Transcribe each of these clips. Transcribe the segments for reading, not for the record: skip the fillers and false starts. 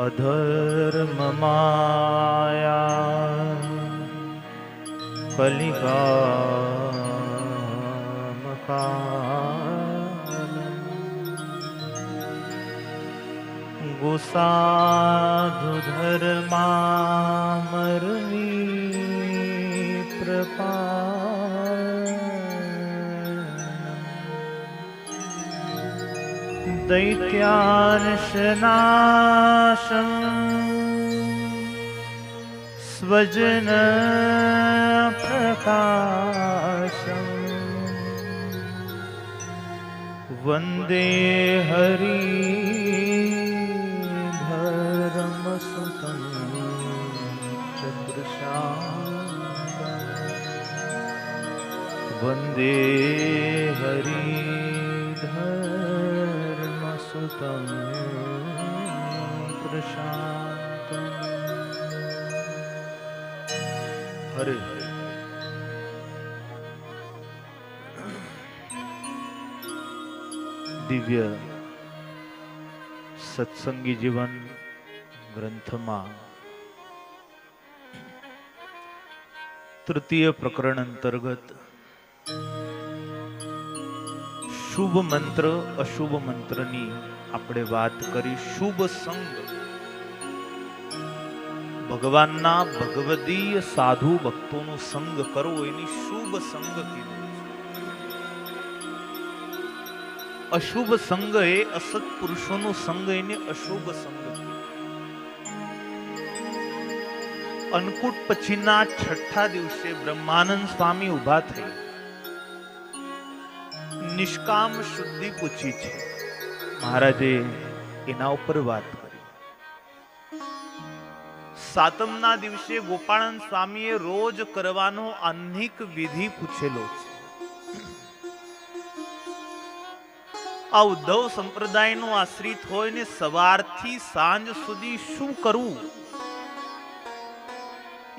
અધર્મ માયા કલિકામ ગુસાધુ ધર્મામરવી પ્રપા દૈત્યાંશનાશમ સ્વજન પ્રકાશમ વંદે હરિ ધર્મસુતં ચતુર્શાંતં વંદે હરિ ધર્મસુતં પ્રશાંતં. હરે દિવ્ય સત્સંગી જીવન ગ્રંથમાં તૃતીય પ્રકરણ અંતર્ગત શુભ મંત્ર અશુભ મંત્રની આપણે વાત કરી. શુભ સંગ, ભગવાનના ભગવદીય સાધુ ભક્તોનો સંગ કરવો એની શુભ સંગ કીધું. અશુભ સંગ એ અસત પુરુષોનો સંગ, એને અશુભ સંગ. અન્નકૂટ પછીના છઠ્ઠા દિવસે બ્રહ્માનંદ સ્વામી ઉભા થઈ નિષ્કામ શુદ્ધિ પૂછી છે. મહારાજે એના ઉપર વાત કરી. સાતમના દિવસે ગોપાળન સ્વામીએ રોજ કરવાનો અનેક વિધિ પૂછેલો છે. આ ઉદ્ધવ સંપ્રદાયનો આશ્રિત હોય ને સવારથી સાંજ સુધી શું કરવું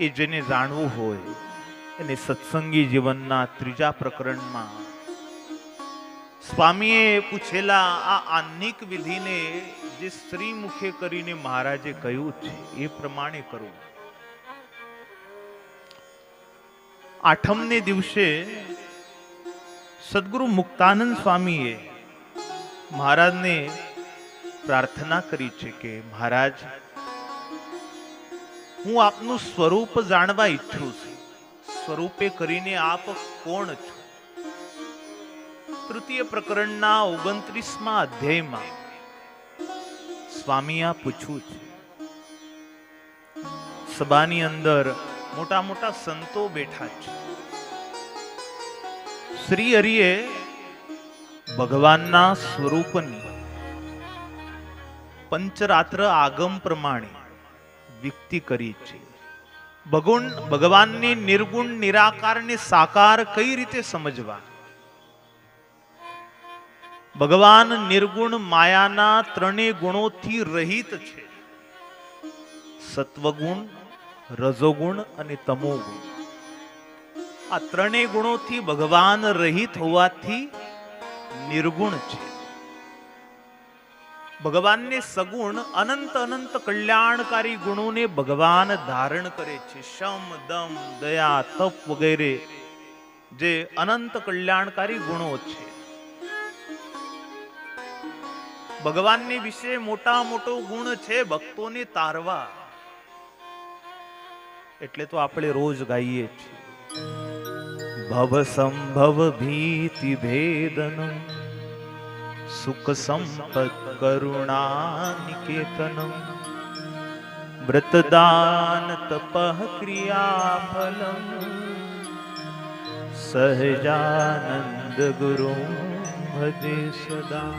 એ જેને જાણવું હોય એને સત્સંગી જીવનના ત્રીજા પ્રકરણમાં સ્વામીએ પૂછેલા આ આનિક વિધિને જે શ્રી મુખે કરીને મહારાજે કહ્યું છે એ પ્રમાણે કરવું. આઠમને દિવસે સદગુરુ મુક્તાનંદ સ્વામીએ મહારાજને પ્રાર્થના કરી છે કે મહારાજ, હું આપનું સ્વરૂપ જાણવા ઈચ્છું છું. સ્વરૂપે કરીને આપ કોણ છો? તૃતીય પ્રકરણના 29મા અધ્યાયમાં સ્વામી આ પૂછ્યું છે. સભાની અંદર મોટા મોટા સંતો બેઠા છે. શ્રી હરિએ ભગવાનના સ્વરૂપની પંચરાત્ર આગમ પ્રમાણે વ્યક્તિ કરી છે. ભગવાનને નિર્ગુણ નિરાકારને સાકાર કઈ રીતે સમજવા? ભગવાન નિર્ગુણ માયાના ત્રણેય ગુણોથી રહિત છે. સત્વગુણ, રજોગુણ અને તમોગુણ. આ ત્રણેય ગુણોથી ભગવાન રહિત હોવાથી નિર્ગુણ છે. ભગવાનને સગુણ અનંત અનંત કલ્યાણકારી ગુણોને ભગવાન ધારણ કરે છે. શમ, દમ, દયા, તપ વગેરે જે અનંત કલ્યાણકારી ગુણો છે. ભગવાનની વિશે મોટા મોટો ગુણ છે ભક્તોને તારવા. એટલે તો આપણે રોજ ગાઈએ છીએ ભવ સંભવ ભીતિ ભેદનમ સુખ સંપત કરુણા નિકેતનમ વ્રતદાન તપઃ ક્રિયા ફલમ સહજાનંદ ગુરુ ભજે સદા.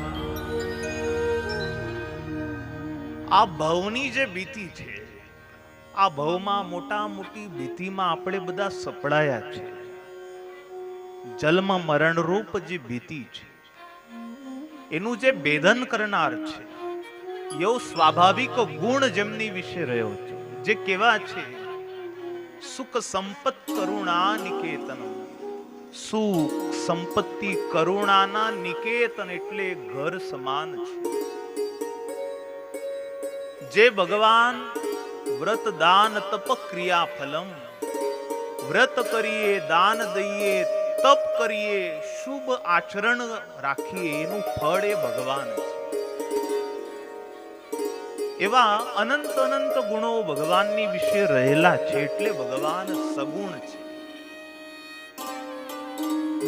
આ ભવની જે ભીતિ છે, આ ભવમાં મોટા મોટી ભીતિમાં આપણે બધા સપડાયા છે. જન્મ મરણ રૂપ જે ભીતિ છે એનું જે ભેદન કરનાર છે એવો સ્વાભાવિક ગુણ જેમની વિશે રહ્યો છે, જે કેવા છે સુખ સંપત કરુણા નિકેતન. સુખ સંપત્તિ કરુણાના નિકેતન એટલે ઘર સમાન છે. જે ભગવાન વ્રત દાન તપ ક્રિયા ફલમ, વ્રત કરીએ, દાન દઈએ, તપ કરીએ, શુભ આચરણ રાખીએ, એનું ફળ એ ભગવાન છે. એવા અનંત અનંત ગુણો ભગવાનની વિશે રહેલા છે, એટલે ભગવાન સગુણ છે.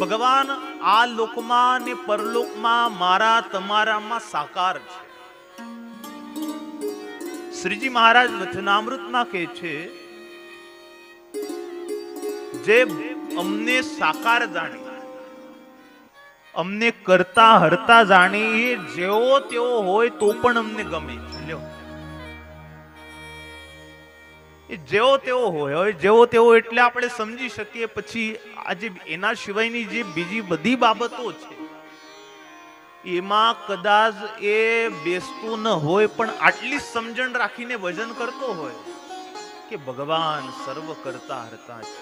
ભગવાન આ લોકમાં ને પરલોકમાં મારા તમારામાં સાકાર છે. શ્રીજી મહારાજ વચનામૃતમાં કહે છે, જે અમને સાકાર જાણી, અમને કરતા હરતા જાણી, એ જેવો તેવો હોય તો પણ અમને ગમે છે. એ જેવો તેવો હોય, જેવો તેવો એટલે આપણે સમજી શકીએ. પછી આજે એના સિવાયની જે બીજી બધી બાબતો છે એમાં કદાચ એ બેસતું ન હોય, પણ આટલી સમજણ રાખીને ભજન કરતો હોય કે ભગવાન સર્વ કરતા હરતા છે.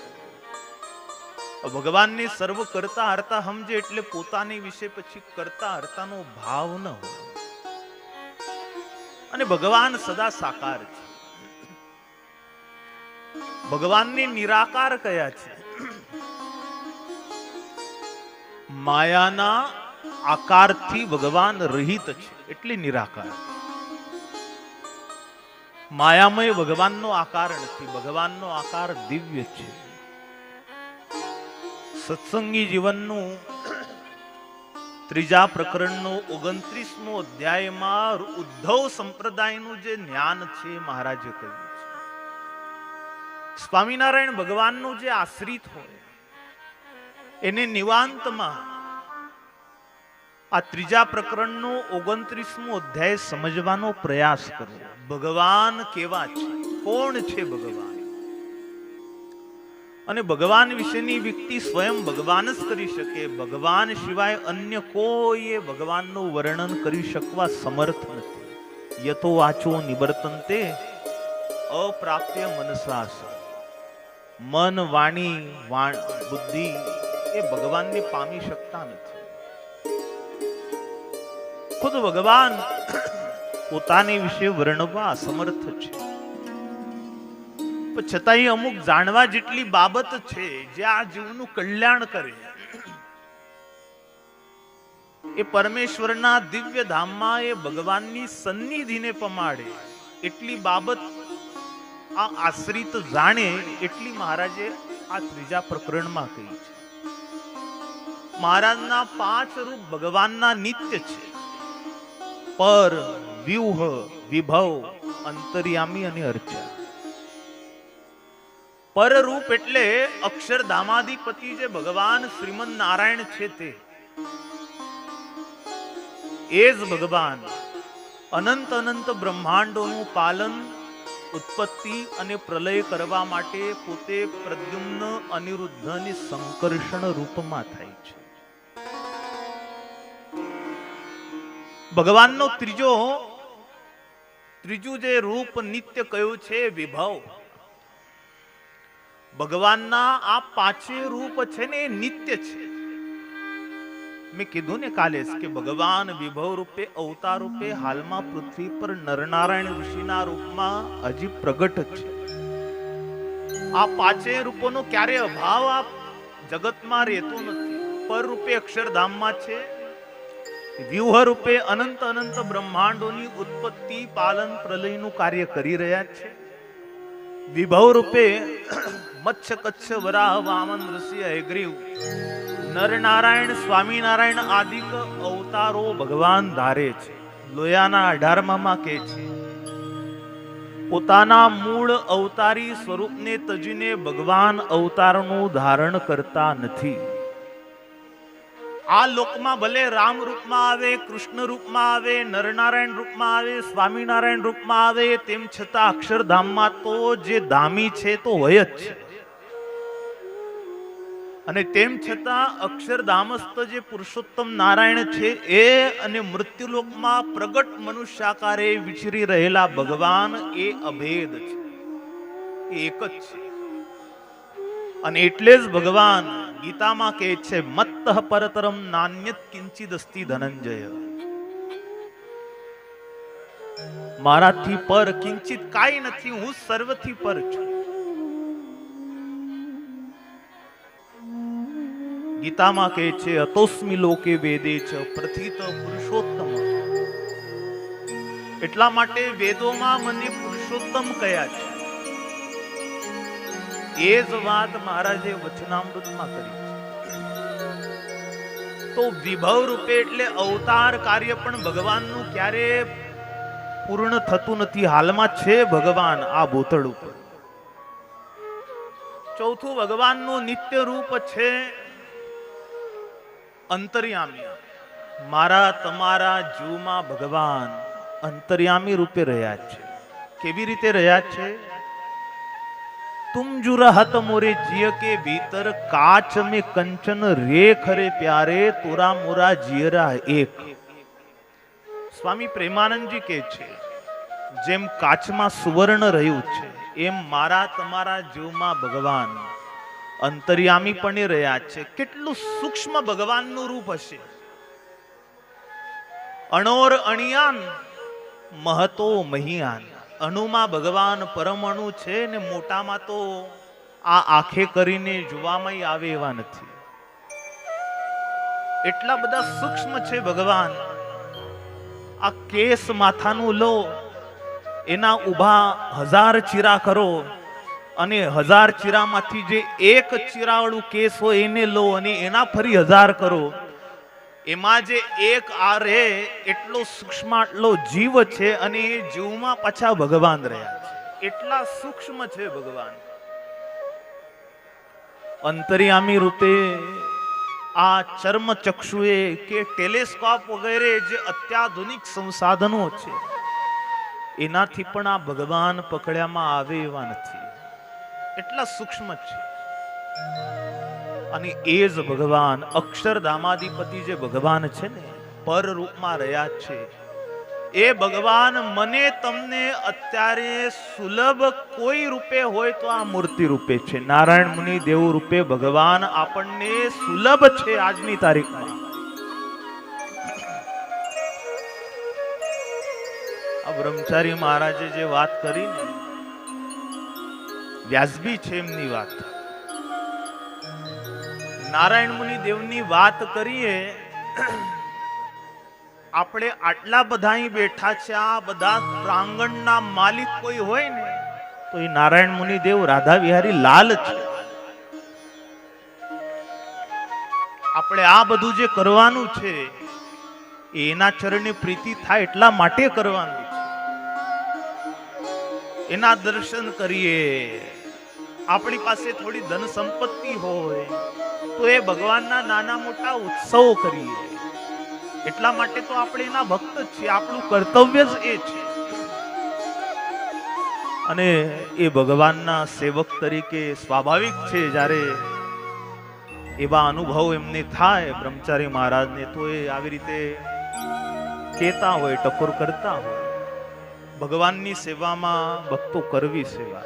ભગવાનને સર્વ કરતા હરતા સમજે એટલે પોતાની વિશે પછી કરતા હરતાનો ભાવ ન હોય. અને ભગવાન સદા સાકાર છે. ભગવાનને નિરાકાર કયા છે? માયાના આકારથી ભગવાન રહિત છે એટલે નિરાકાર. માયામય ભગવાનનો આકાર નથી, ભગવાનનો આકાર દિવ્ય છે. સત્સંગી જીવનનું ત્રીજા પ્રકરણનો 29મો અધ્યાયમાં ઉદ્ધવ સંપ્રદાયનું જે જ્ઞાન છે મહારાજે કહ્યું છે. સ્વામિનારાયણ ભગવાનનું જે આશ્રિત હોય એને નિવાંતમાં આ ત્રીજા પ્રકરણનો 29મો અધ્યાય સમજવાનો પ્રયાસ કરો. ભગવાન કેવા છે, કોણ છે ભગવાન, અને ભગવાન વિશેની વ્યક્તિ સ્વયં ભગવાન જ કરી શકે. ભગવાન સિવાય અન્ય કોઈએ ભગવાનનું વર્ણન કરી શકવા સમર્થ નથી. યતો વાચો નિવર્તન્તે અપ્રાપ્ય મનસાસ. મન, વાણી, બુદ્ધિ એ ભગવાનને પામી શકતા નથી. ખુદ ભગવાન પોતાની વિશે વર્ણવા અસમર્થ છે. પણ છતાંય અમુક જાણવા જેટલી બાબત છે જે આ જીવનું કલ્યાણ કરે, એ પરમેશ્વરના દિવ્ય ધામમાં એ ભગવાનની સન્નિધિને પમાડે એટલી બાબત આ આશ્રિત જાણે એટલી મહારાજે આ ત્રીજા પ્રકરણમાં કહી છે. મહારાજના 5 રૂપ ભગવાનના નિત્ય છે: પર, વ્યુહ, વિભવ, અંતર્યામી અને અર્ચા. પર રૂપ એટલે અક્ષરધામાધિપતિ જે ભગવાન શ્રીમદ નારાયણ છે તે એ જ ભગવાન અનંત અનંત બ્રહ્માંડોનું પાલન, ઉત્પત્તિ અને પ્રલય કરવા માટે પોતે પ્રદ્યુમ્ન, અનિરુદ્ધ અને સંકર્ષણ રૂપમાં થાય છે. ભગવાનનો ત્રીજું જે રૂપ નિત્ય કયું છે વિભવ. ભગવાનના આ 5 રૂપ છે ને એ નિત્ય છે. મેં કીધું ને કાલે કે ભગવાન વિભવ રૂપે, અવતાર રૂપે હાલમાં પૃથ્વી પર નરનારાયણ ઋષિના રૂપમાં હજી પ્રગટ છે. આ 5 રૂપોનો ક્યારે અભાવ આ જગતમાં રહેતો નથી. પર રૂપે અક્ષરધામમાં છે, વ્યુહ રૂપે અનંત અનંત બ્રહ્માંડોની ઉત્પત્તિ, પાલન, પ્રલયનું કાર્ય કરી રહ્યા છે. વિભવ રૂપે મત્સ્ય, કચ્છ, વરાહ, વામન, ઋષિ, હયગ્રીવ, નરનારાયણ, સ્વામિનારાયણ આદિક અવતારો ભગવાન ધારે છે. લોયાના 18માં કહે છે, પોતાના મૂળ અવતારી સ્વરૂપને તજીને ભગવાન અવતારનું ધારણ કરતા નથી. આ લોકમાં ભલે રામ રૂપમાં આવે, કૃષ્ણ રૂપમાં આવે, નરનારાયણ રૂપમાં આવે, સ્વામિનારાયણ રૂપમાં આવે, તેમ છતાં અક્ષરધામમાં તો જે ધામી છે તો હોય જ છે. અને તેમ છતાં અક્ષરધામસ્થ જે પુરુષોત્તમ નારાયણ છે એ અને મૃત્યુલોકમાં પ્રગટ મનુષ્યાકારે વિચરી રહેલા ભગવાન એ અભેદ છે, એક જ છે. અને એટલે જ ભગવાન ગીતામાં કહે છે, મત્તઃ પરતરમ નાન્યત કિંચિદ અસ્તિ ધનંજય. મારાથી પર કિંચિત કાંઈ નથી, હું સર્વથી પર છું. ગીતામાં કહે છે અતોસ્મિ લોકે વેદે ચ પ્રથિત પુરુષોત્તમ. એટલા માટે વેદોમાં મને પુરુષોત્તમ કયા છે. એ જ વાત મહારાજે વચનામૃતમાં કરી છે. તો વિભવ રૂપે એટલે અવતાર કાર્ય પણ ભગવાનનું ક્યારે પૂર્ણ થતું નથી. હાલમાં છે ભગવાન આ ભૂતળ ઉપર. ચોથું ભગવાનનું નિત્ય રૂપ છે અંતર્યામી. મારા તમારા જીવમાં ભગવાન અંતર્યામી રૂપે રહ્યા છે. કેવી રીતે રહ્યા છે? तुम जो रहत मोरे जिय के भीतर काच में कंचन रे खरे प्यारे तोरा मोरा जियरा एक. સ્વામી પ્રેમાનંદજી કહે છે જેમ કાચમાં સુવર્ણ રહ્યું છે એમ મારા તમારા જીવમાં ભગવાન અંતર્યામી પણ રહ્યા છે. કેટલું સૂક્ષ્મ ભગવાનનું રૂપ હશે. અણોર અણિયાન મહતો મહિયાન. અણુમાં ભગવાન પરમઅણુ છે ને મોટામાં તો આ આંખે કરીને જોવામાં આવે એવા નથી. એટલા બધા સૂક્ષ્મ છે ભગવાન. આ કેસ માથાનું લો, એના ઊભા 1000 ચીરા કરો અને 1000 ચીરામાંથી જે એક ચીરાવાળું કેસ હોય એને લો અને એના ફરી 1000 કરો. એમાં જે એક આ રે એટલો સૂક્ષ્મ આટલો જીવ છે અને એ જીવમાં પાછા ભગવાન રહ્યા છે. એટલા સૂક્ષ્મ છે ભગવાન. અંતર્યામી રૂપે આ ચર્મ ચક્ષુએ કે ટેલિસ્કોપ વગેરે જે અત્યાધુનિક સંસાધનો છે એનાથી પણ આ ભગવાન પકડ્યામાં આવે એવા નથી. એટલા સૂક્ષ્મ છે. અને એ જ ભગવાન અક્ષરધામાધિપતિ જે ભગવાન છે ને પર રૂપમાં રહ્યા છે એ ભગવાન મને તમને અત્યારે સુલભ કોઈ રૂપે હોય તો આ મૂર્તિ રૂપે છે. નારાયણ મુનિ દેવ રૂપે ભગવાન આપણને સુલભ છે આજની તારીખમાં. આ બ્રહ્મચારી મહારાજે જે વાત કરી ને વ્યાસબી છે એમની વાત. નારાયણ મુનિ દેવની વાત કરીએ. આપણે આટલા બધા અહીં બેઠા છે, આ બધા પ્રાંગણના માલિક કોઈ હોય ને તો એ નારાયણ મુનિ દેવ રાધા વિહારી લાલ છે. આપણે આ બધું જે કરવાનું છે એના ચરણે પ્રીતિ થાય એટલા માટે કરવાનું છે. એના દર્શન કરીએ. આપણી પાસે થોડી ધન સંપત્તિ હોય તો એ ભગવાનના નાના મોટા ઉત્સવો કરીએ. એટલા માટે તો આપણે એના ભક્ત જ છીએ. આપણું કર્તવ્ય જ એ છે. અને એ ભગવાનના સેવક તરીકે સ્વાભાવિક છે જ્યારે એવા અનુભવ એમને થાય બ્રહ્મચારી મહારાજને તો એ આવી રીતે કહેતા હોય, ટકોર કરતા હોય. ભગવાનની સેવામાં ભક્તો કરવી સેવા,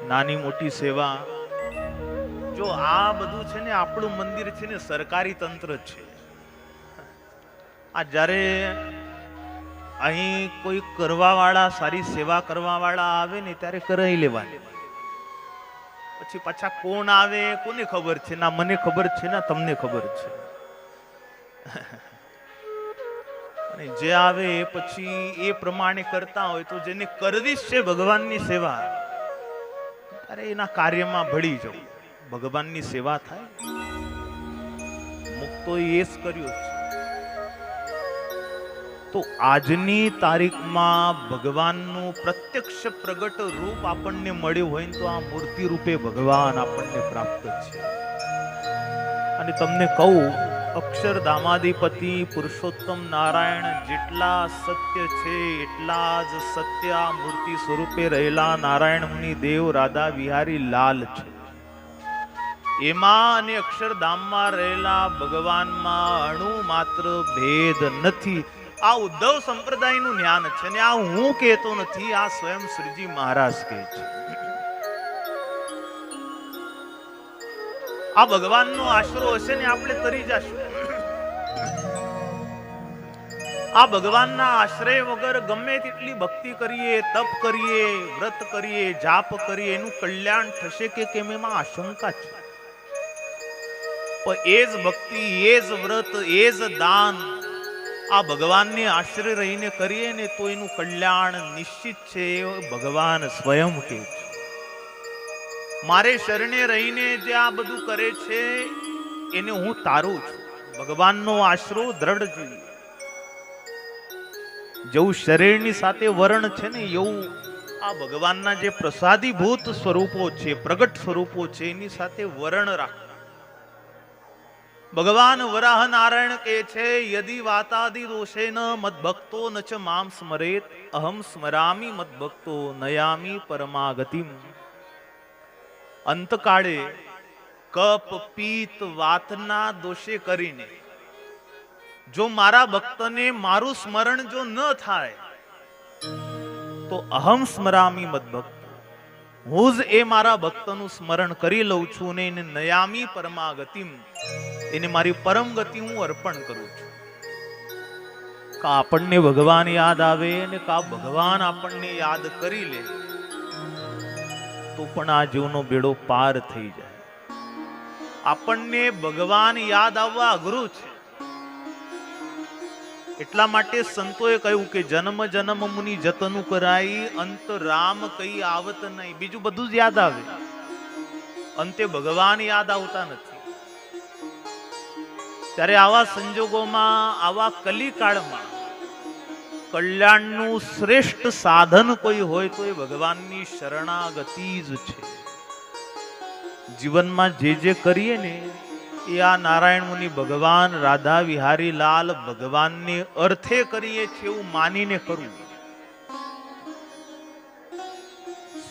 નાની મોટી સેવા. જો આ બધું છે ને આપણું મંદિર છે ને સરકારી તંત્ર છે. આ જ્યારે અહીં કોઈ કરવા વાળા, સારી સેવા કરવા વાળા આવે ને ત્યારે કરાવી લેવાની. પછી પાછા કોણ આવે કોને ખબર છે? ના મને ખબર છે ના તમને ખબર છે. અને જે આવે પછી એ પ્રમાણે કરતા હોય તો જેને કરવી છે ભગવાનની સેવા ત્યારે એના કાર્યમાં ભળી જવું. ભગવાનની સેવા થાય. મુક્તો એ જ કર્યું છે. તો આજની તારીખમાં ભગવાનનું પ્રત્યક્ષ પ્રગટ રૂપ આપણને મળ્યું હોય તો આ મૂર્તિ રૂપે ભગવાન આપણને પ્રાપ્ત છે. અને તમને કહું, અક્ષરધામાધિપતિ પુરુષોત્તમ નારાયણ જેટલા સત્ય છે એટલા જ સત્ય આ મૂર્તિ સ્વરૂપે રહેલા નારાયણ મુનિ દેવ રાધા વિહારી લાલ છે. એમાં અને અક્ષરધામમાં રહેલા ભગવાનમાં અણુ માત્ર ભેદ નથી. આ ઉદ્ધવ સંપ્રદાયનું જ્ઞાન છે ને આ હું કહેતો નથી, આ સ્વયં શ્રીજી મહારાજ કહે છે. આ ભગવાનનો આશરો હશે ને આપણે તરી જશું. આ ભગવાનના આશ્રય વગર ગમે તેટલી ભક્તિ કરીએ, તપ કરીએ, વ્રત કરીએ, જાપ કરીએ, એનું કલ્યાણ થશે કે કેમ એમાં આશંકા છે. પણ એ જ ભક્તિ, એ જ વ્રત, એ જ દાન આ ભગવાનને આશ્રય રહીને કરીએ ને તો એનું કલ્યાણ નિશ્ચિત છે. ભગવાન સ્વયં કે છે મારે શરણે રહીને જે આ બધું કરે છે એને હું તારું છું. ભગવાનનો આશરો દ્રઢ જોઈએ. જેવું શરીરની સાથે વરણ છે ને એવું આ ભગવાનના જે પ્રસાદીભૂત સ્વરૂપો છે, પ્રગટ સ્વરૂપો છે એની સાથે વરણ રાખ. ભગવાન વરાહ નારાયણ કહે છે યદિ વાતાદિ દોષેન મદ્ભક્તો ન ચ મામ સ્મરેત અહમ સ્મરામિ મદ્ભક્તો નયામિ પરમાગતિમ. અંતકાળે કપ પિત્ત વાતના દોષે કરીને જો મારા ભક્તને મારું સ્મરણ જો ન થાય તો અહમ સ્મરામિ મદ્ભક્ત, હું જ એ મારા ભક્તનું સ્મરણ કરી લઉં છું ને એને નયામી પરમાગતિમ, એને મારી પરમ ગતિ હું અર્પણ કરું છું. કા આપણને ભગવાન યાદ આવે ને કા ભગવાન આપણને યાદ કરી લે તો પણ આ જીવનો બેડો પાર થઈ જાય. આપણને ભગવાન યાદ આવવા અઘરું છે. એટલા માટે સંતોએ કહ્યું કે જન્મ જન્મ મુનિ જતનું કરાઈ અંત રામ કઈ આવત નહીં. બીજું બધું જ યાદ આવે, અંતે ભગવાન યાદ આવતા નથી. ત્યારે આવા સંજોગોમાં, આવા કલિકાળમાં કલ્યાણનું શ્રેષ્ઠ સાધન કોઈ હોય તો એ ભગવાનની શરણાગતિ જ છે. જીવનમાં જે કરીએ ને એ આ નારાયણ મુનિ ભગવાન રાધા વિહારી લાલ ભગવાનને અર્થે કરીએ છીએ એવું માનીને કરવું.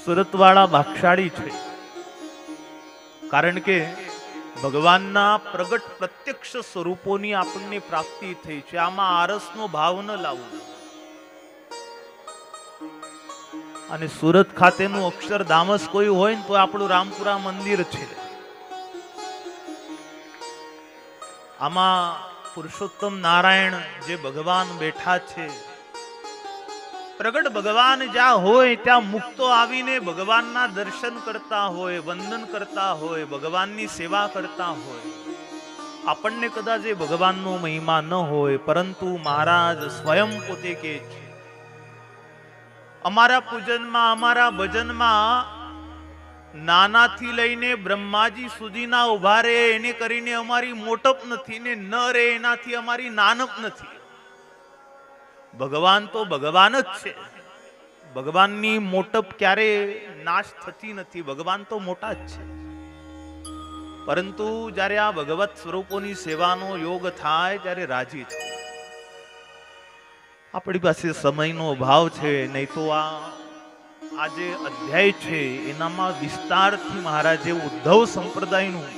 સુરતવાળા ભાગશાળી છે કારણ કે ભગવાનના પ્રગટ પ્રત્યક્ષ સ્વરૂપોની આપણને પ્રાપ્તિ થઈ છે. આમાં આરસનો ભાવ ન લાવવો. અને સુરત ખાતેનું અક્ષરધામ જ કોઈ હોય ને તો આપણું રામપુરા મંદિર છે. આમાં પુરુષોત્તમ નારાયણ જે ભગવાન બેઠા છે, પ્રગટ ભગવાન જ્યાં હોય ત્યાં મુક્તો આવીને ભગવાનના દર્શન કરતા હોય, વંદન કરતા હોય, ભગવાનની સેવા કરતા હોય. આપણને કદાચ એ ભગવાનનો મહિમા ન હોય, પરંતુ મહારાજ સ્વયં પોતે કહે છે અમારા પૂજનમાં, અમારા ભજનમાં નાનાથી લઈને બ્રહ્માજી સુધીના ઉભા રહે એને કરીને અમારી મોટપ નથી ને ન રહે એનાથી અમારી નાનપ નથી. ભગવાન તો ભગવાન જ છે. ભગવાનની મોટપ ક્યારે નાશ થતી નથી. ભગવાન તો મોટા જ છે. પરંતુ જ્યારે આ ભગવત સ્વરૂપોની સેવાનો યોગ થાય ત્યારે રાજી થાય. આપણી પાસે સમયનો અભાવ છે, નહીં તો આ જે અધ્યાય છે એનામાં વિસ્તારથી મહારાજે ઉદ્ધવ સંપ્રદાયનું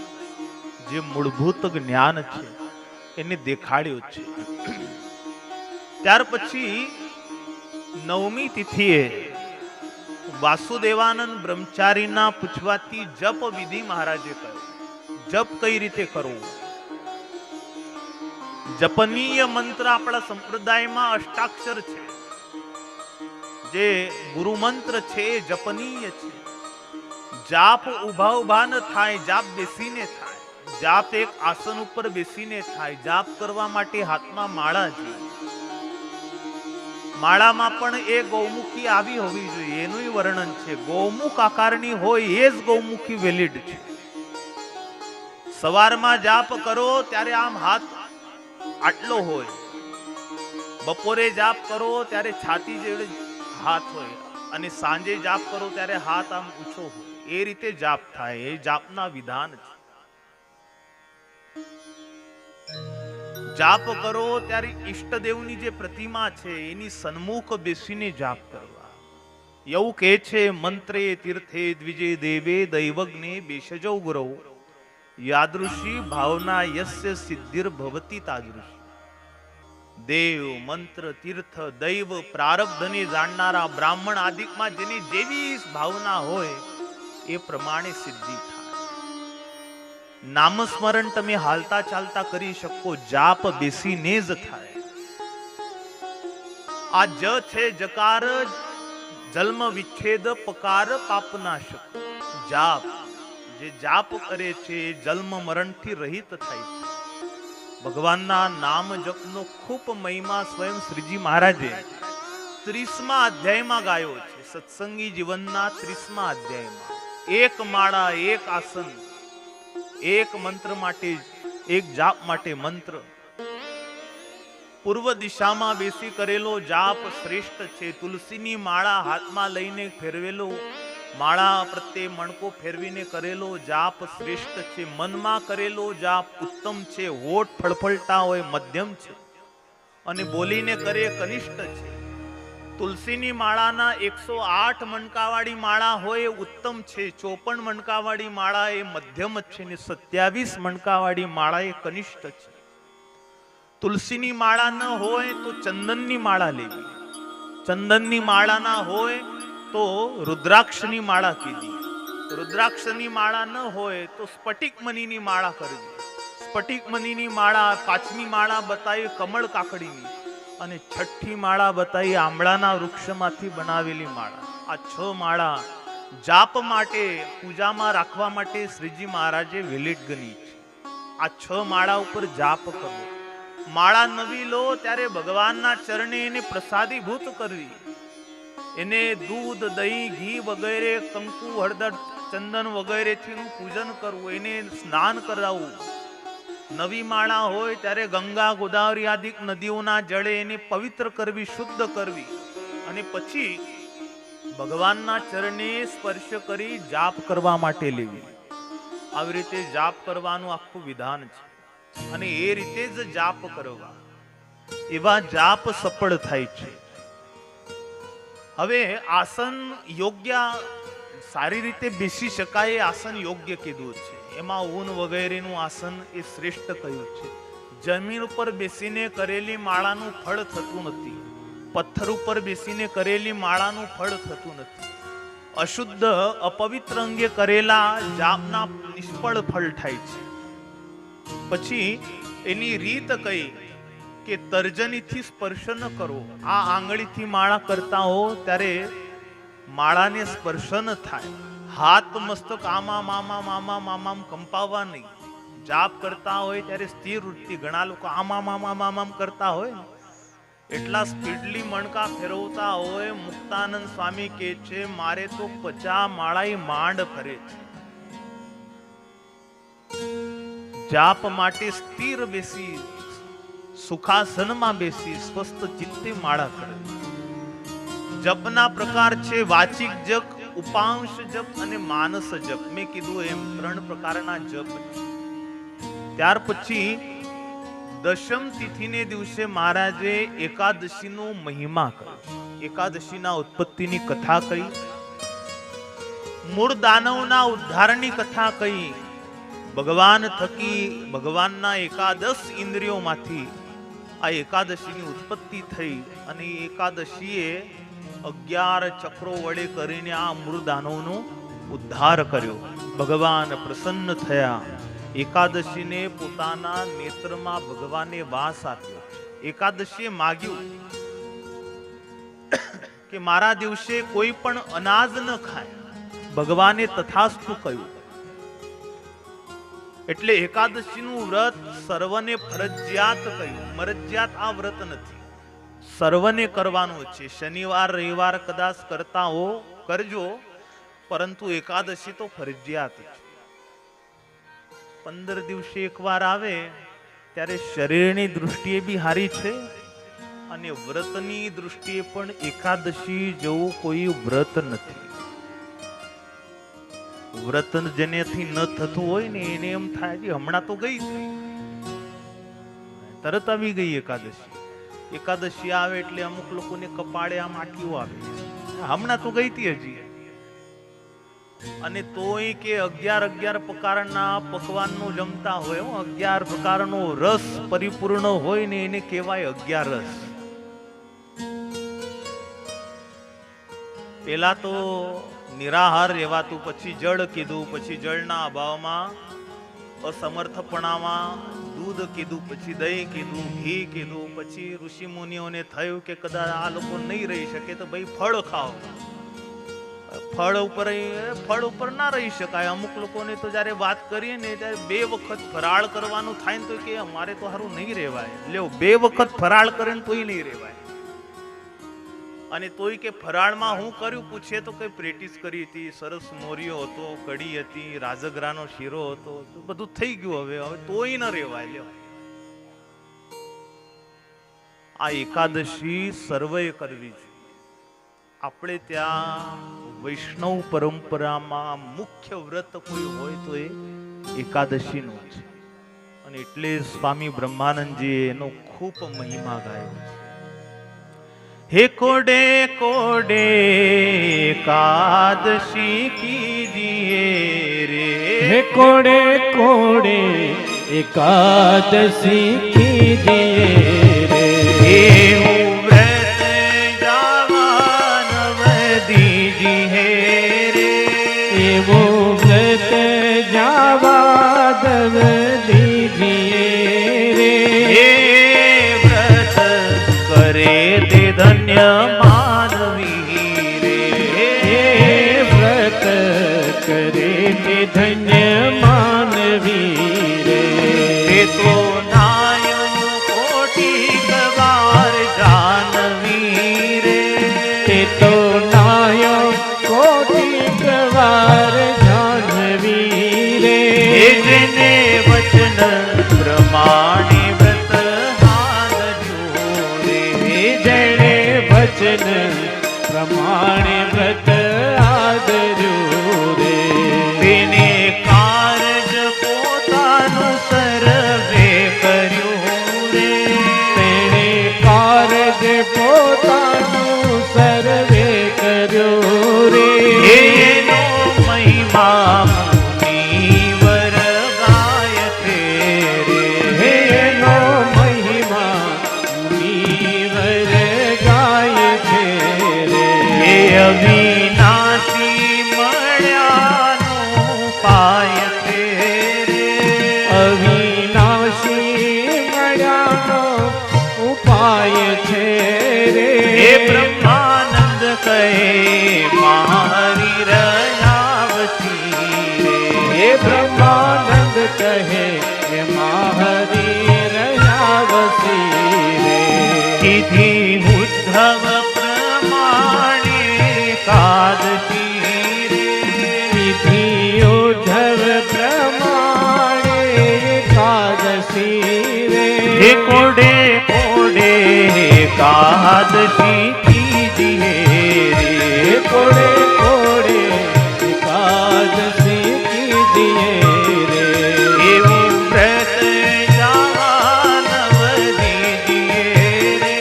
જે મૂળભૂત જ્ઞાન છે એને દેખાડ્યું છે. ત્યાર પછી 9મી તિથિએ વાસુદેવાનંદ બ્રહ્મચારીના પૂછવાથી જપ વિધિ મહારાજે કહ્યું. જપ કઈ રીતે કરવું? જપનીય મંત્ર આપણા સંપ્રદાયમાં અષ્ટાક્ષર છે. જે ગુરુ મંત્ર છે એ જપનીય છે. જાપ ઉભા ઉભા ન થાય, જાપ બેસીને થાય. જાપ એક આસન ઉપર બેસીને થાય. જાપ કરવા માટે હાથમાં માળા છે. માળામાં પણ એ ગૌમુખી આવી હોવી જોઈએ, એનું વર્ણન છે. ગૌમુખ આકારની હોય એ જ ગૌમુખી વેલિડ છે. સવારમાં જાપ કરો ત્યારે આમ હાથ આટલો હોય, બપોરે જાપ કરો ત્યારે છાતી જેવડે હાથ હોય, અને સાંજે જાપ કરો ત્યારે હાથ આમ ઊંચો હોય. એ રીતે જાપ થાય. એ જાપના વિધાન છે. જાપ કરો ત્યારે ઈષ્ટદેવની જે પ્રતિમા છે એની સન્મુખ બેસીને જાપ કરવા. એવું કહે છે મંત્રે તીર્થે દ્વિજે દેવે દૈવજ્ઞે બેશજો ગુરુ યાદૃશી ભાવના યસ્ય સિદ્ધિર ભવતી તાદૃશી. દેવ, મંત્ર, તીર્થ, દૈવ, પ્રારબ્ધને જાણનારા બ્રાહ્મણ આદિકમાં જેની જેવી ભાવના હોય એ પ્રમાણે સિદ્ધિ થાય. નામસ્મરણ તમે હાલતા ચાલતા કરી શકો, જાપ બેસીને જ થાય. આ જ છે જકાર, જન્મ વિચ્છેદ પકાર પાપનાશક. જાપ, જે જાપ કરે છે એ જન્મ મરણથી રહિત થાય છે. ભગવાનના નામ જપનો ખૂબ મહિમા સ્વયં શ્રીજી મહારાજે 30મા અધ્યાયમાં ગાયો છે. સત્સંગી જીવનના 30મા અધ્યાયમાં એક માળા, એક આસન, એક મંત્ર માટે, એક જાપ માટે મંત્ર. પૂર્વ દિશામાં બેસી કરેલો જાપ શ્રેષ્ઠ છે. તુલસીની માળા હાથમાં લઈને ફેરવેલો, માળા પ્રત્યે મણકો ફેરવીને કરેલો જાપ શ્રેષ્ઠ છે. મનમાં કરેલો જાપ ઉત્તમ છે. હોઠ ફળફળતા હોય મધ્યમ છે, અને બોલીને કરે કનિષ્ઠ છે. તુલસીની માળાના 108 મણકાવાળી માળા હોય એ ઉત્તમ છે. 54 મણકાવાળી માળા એ મધ્યમ જ છે, ને 27 મણકાવાળી માળા એ કનિષ્ઠ છે. તુલસીની માળા ન હોય તો ચંદનની માળા લેવી. ચંદનની માળા ના હોય તો રુદ્રાક્ષની માળા કીધી. રુદ્રાક્ષની માળા ન હોય તો સ્ફટિક મણીની માળા કરવી. સ્ફટિક મણીની માળા, 5મી માળા બતાવી કમળ કાકડીની, અને 6ઠી માળા બતાવી આંબળાના વૃક્ષમાંથી બનાવેલી માળા. આ 6 માળા જાપ માટે, પૂજામાં રાખવા માટે શ્રીજી મહારાજે વેલિડ ગણી છે. આ 6 માળા ઉપર જાપ કરવો. માળા નવી લો ત્યારે ભગવાનના ચરણે એને પ્રસાદીભૂત કરવી. એને દૂધ, દહીં, ઘી વગેરે, કંકુ, હળદર, ચંદન વગેરેથી પૂજન કરવું. એને સ્નાન કરાવવું. નવી માળા હોય ત્યારે ગંગા, ગોદાવરી આદિ નદીઓના જળે એને પવિત્ર કરવી, શુદ્ધ કરવી, અને પછી ભગવાનના ચરણે સ્પર્શ કરી જાપ કરવા માટે લેવી. આવી રીતે જાપ કરવાનું આખું વિધાન છે, અને એ રીતે જ જાપ કરવા. એવા જાપ સફળ થાય છે. હવે આસન યોગ્ય, સારી રીતે બેસી શકાય એ આસન યોગ્ય કીધું છે. એમાં ઊન વગેરેનું આસન એ શ્રેષ્ઠ કહ્યું છે. જમીન ઉપર બેસીને કરેલી માળાનું ફળ થતું નથી. પથ્થર ઉપર બેસીને કરેલી માળાનું ફળ થતું નથી. અશુદ્ધ, અપવિત્ર અંગે કરેલા જાપના નિષ્ફળ ફળ થાય છે. પછી એની રીત કઈ કે તર્જનીથી સ્પર્શ ન કરો. આ આંગળીથી માળા કરતા હો ત્યારે માળાને સ્પર્શ ન થાય. હાથ મસ્તક આમામ આમામ આમામ આમામ કંપાવવા નહીં. જાપ કરતા હોય ત્યારે સ્થિર વૃત્તિ. ઘણા લોકો આમામ આમામ આમામ કરતા હોય, એટલા સ્પીડલી મણકા ફેરવતા હોય. મુક્તાનંદ સ્વામી કહે છે, મારે તો 50 માળા માંડ ફરે છે. જાપ માટે સ્થિર બેસી, સુખાસનમાં બેસી, સ્વસ્થ ચિત્તે માળા કરે. જપના પ્રકાર છે વાચિક જપ, ઉપાંશ જપ અને માનસ જપ. મેં કીધું એમ 3 પ્રકારના જપ. ત્યાર પછી દશમ તિથિને દિવસે મહારાજે એકાદશીનો મહિમા કર્યો. એકાદશીના ઉત્પત્તિની કથા કહી, મૂળ દાનવના ઉદ્ધારની કથા કહી. ભગવાન થકી, ભગવાનના 11 ઇન્દ્રિયોમાંથી આ એકાદશીની ઉત્પત્તિ થઈ, અને એકાદશીએ 11 ચક્રો વડે કરીને આ મૃદાનવનો ઉદ્ધાર કર્યો. ભગવાન પ્રસન્ન થયા. એકાદશીને પોતાના નેત્રમાં ભગવાને વાસ આપ્યો. એકાદશીએ માગ્યું કે મારા દિવસે કોઈ પણ અનાજ ન ખાય. ભગવાને તથાસ્તુ કહ્યું. એટલે એકાદશીનું વ્રત સર્વને ફરજિયાત કહ્યું. મરજિયાત આ વ્રત નથી, સર્વને કરવાનું છે. શનિવાર, રવિવાર કદાચ કરતા હો કરજો, પરંતુ એકાદશી તો ફરજિયાત છે. 15 દિવસે એકવાર આવે ત્યારે શરીરની દૃષ્ટિએ બી હારી છે, અને વ્રતની દૃષ્ટિએ પણ એકાદશી જેવું કોઈ વ્રત નથી. વ્રત જેનેથી ન થતું હોય ને એને એમ થાય કે હમણાં તો ગઈ, તરત આવી ગઈ એકાદશી. એકાદશી આવે એટલે અમુક લોકોને કપાળે આમ આટલું આવે, હમણાં તો ગઈ હતી હજી. અને તોય કે 11 પ્રકારના પકવાનનો જમતા હોય, 11 પ્રકારનો રસ પરિપૂર્ણ હોય ને એને કહેવાય 11 રસ. પેલા તો નિરાહાર રહેવાતું, પછી જળ કીધું, પછી જળના અભાવમાં, અસમર્થપણામાં દૂધ કીધું, પછી દહીં કીધું, ઘી કીધું, પછી ઋષિ મુનિઓને થયું કે કદાચ આ લોકો નહીં રહી શકે તો ભાઈ ફળ ખાઓ. ફળ ઉપર ના રહી શકાય. અમુક લોકોને તો જયારે વાત કરીએ ને ત્યારે 2 વખત ફરાળ કરવાનું થાય ને તો કે અમારે તો સારું નહીં રહેવાય. લ્યો 2 વખત ફરાળ કરે ને તોય નહીં રહેવાય. અને તોય કે ફરાળમાં હું કર્યું પૂછે તો કઈ પ્રેક્ટિસ કરી હતી, સરસ મોરિયો હતો, કઢી હતી, રાજગરાનો શીરો હતો, બધું થઈ ગયું. હવે તોય ન રહેવાય. લ્યો આ એકાદશી સર્વે કરવી છે. આપણે ત્યાં વૈષ્ણવ પરંપરામાં મુખ્ય વ્રત કોઈ હોય તો એ એકાદશીનું છે. અને એટલે સ્વામી બ્રહ્માનંદજી એનો ખૂબ મહિમા ગાયો છે. હે કોડે કોડે એકાદશી કીજીએ રે, હે કોડે કોડે એકાદશી કીજીએ રે, એવું વ્રત જાવા નવ દીજીએ રે, એવું વ્રત જાવા દવ દીજીએ રે, એ વ્રત કરે તે ધન્ય માનવી રે, એ વ્રત કરે તે ધન્ય માનવી રે, તે તો નાયમ કોટી કવાર જાનવી રે, તે તો નાયો કોટી કવાર જાનવી રે, એ જેને વચન પ્રમાણે વ્રત હાલજો રે, જેણે વચન પ્રમાણે વ્રત આદર્યું રે, તેને કારજ પોતાનું સર્વે કર્યું રે, તેણે કારજ પોતાનું સર્વે કર્યું રે, એનો મહિમા મુનિવર ગાય છે રે, એનો મહિમા મુનિવર ગાય છે રે, એ અવિનાશી મળ્યાનો પાય છે રે, અવિનાશી મળ્યાનો ઉપાય છે રે, એ બ્રહ્માનંદ કહે મારી રયાવતી રે, હે બ્રહ્માનંદ કહે માહરી રયાવસી રે, કીધી ઉદ્ધવ પ્રમાણે એકાદશી રે, વિધિ ઉદ્ધવ પ્રમાણે એકાદશી રે, હે કોડે કોડે એકાદશી કીજીએ રે, હે કોડે કોડે એકાદશી કીજીએ રે, એવું વ્રત જાવા નવ દીજીએ રે,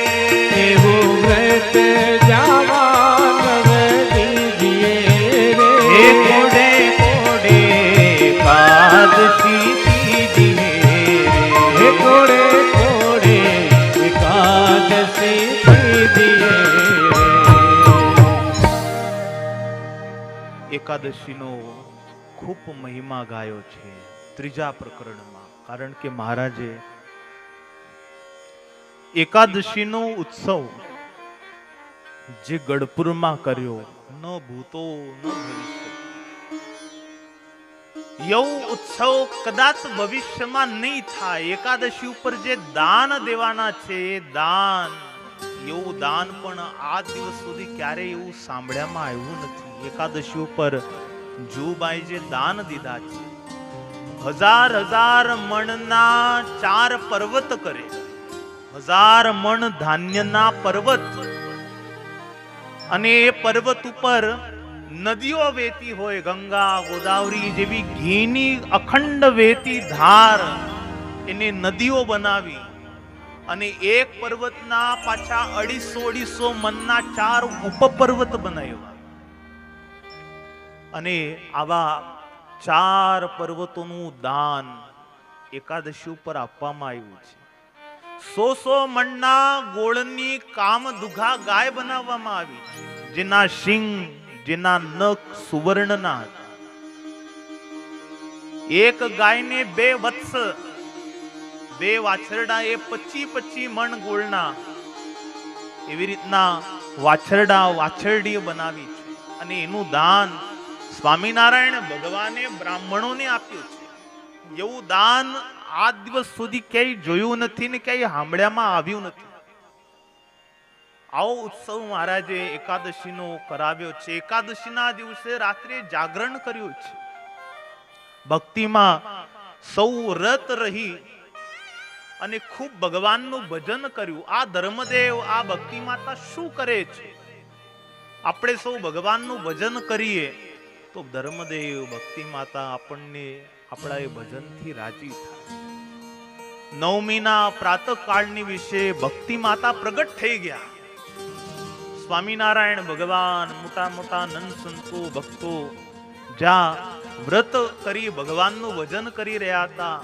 એવું વ્રત જાવા નવ દીજીએ રે, હે કોડે કોડે એકાદશી કીજીએ હે રે, કોડે કોડે એકાદશી કીજીએ રે. એકાદશીનો ખૂબ મહિમા ગાયો છે 3જા પ્રકરણમાં. કારણ કે મહારાજે એકાદશીનો ઉત્સવ જે ગઢપુરમાં કર્યો, ન ભૂતો ન ભવિષ્ય, એવું ઉત્સવ કદાચ ભવિષ્યમાં નહીં થાય. એકાદશી ઉપર જે દાન દેવાના છે એ દાન, એવું દાન પણ આ દિવસ સુધી ક્યારેય એવું સાંભળ્યામાં આવ્યું નથી. એકાદશી ઉપર જુબાઈ જે દાન દીધા છે, 1000 મણના 4 પર્વત કરે, 1000 મણ ધાન્યના પર્વત, અને એ પર્વત ઉપર નદીઓ વહેતી હોય, ગંગા ગોદાવરી જેવી ઘીની અખંડ વહેતી ધાર, એને નદીઓ બનાવી અને એક પર્વતના પાછા 250 મણના 4 ઉપપર્વત બનાવ્યા. અને આવા 4 પર્વતોનું દાન એકાદશી ઉપર આપવામાં આવ્યું છે. 100 મણના ગોળની કામદુઘા ગાય બનાવવામાં આવી છે, જેના શિંગ, જેના નખ સુવર્ણના હતા. એક ગાયને 2 વત્સ બે વાછરડા એ 25 મણ ગોળના એવી રીતના વાછરડા વાછરડીઓ બનાવી છે અને એનું દાન સ્વામિનારાયણ ભગવાને બ્રાહ્મણોને આપ્યું છે. એવું દાન આજ દિવસ સુધી ક્યાંય જોયું નથી ને ક્યાંય સાંભળ્યામાં આવ્યું નથી. આવો ઉત્સવ મહારાજે એકાદશીનો કરાવ્યો છે. એકાદશીના દિવસે રાત્રે જાગરણ કર્યું છે. ભક્તિમાં સૌ રત રહી અને ખૂબ ભગવાનનું ભજન કર્યું. આ ધર્મદેવ આ ભક્તિ માતા શું કરે છે? આપણે સૌ ભગવાનનું ભજન કરીએ તો ધર્મદેવ ભક્તિ માતા આપણને આપણા એ ભજનથી રાજી થાય. નવમીના પ્રાતઃકાળની વિશે ભક્તિ માતા પ્રગટ થઈ ગયા. સ્વામિનારાયણ ભગવાન મોટા મોટા નંદ સંતો ભક્તો જ્યાં વ્રત કરી ભગવાનનું ભજન કરી રહ્યા હતા,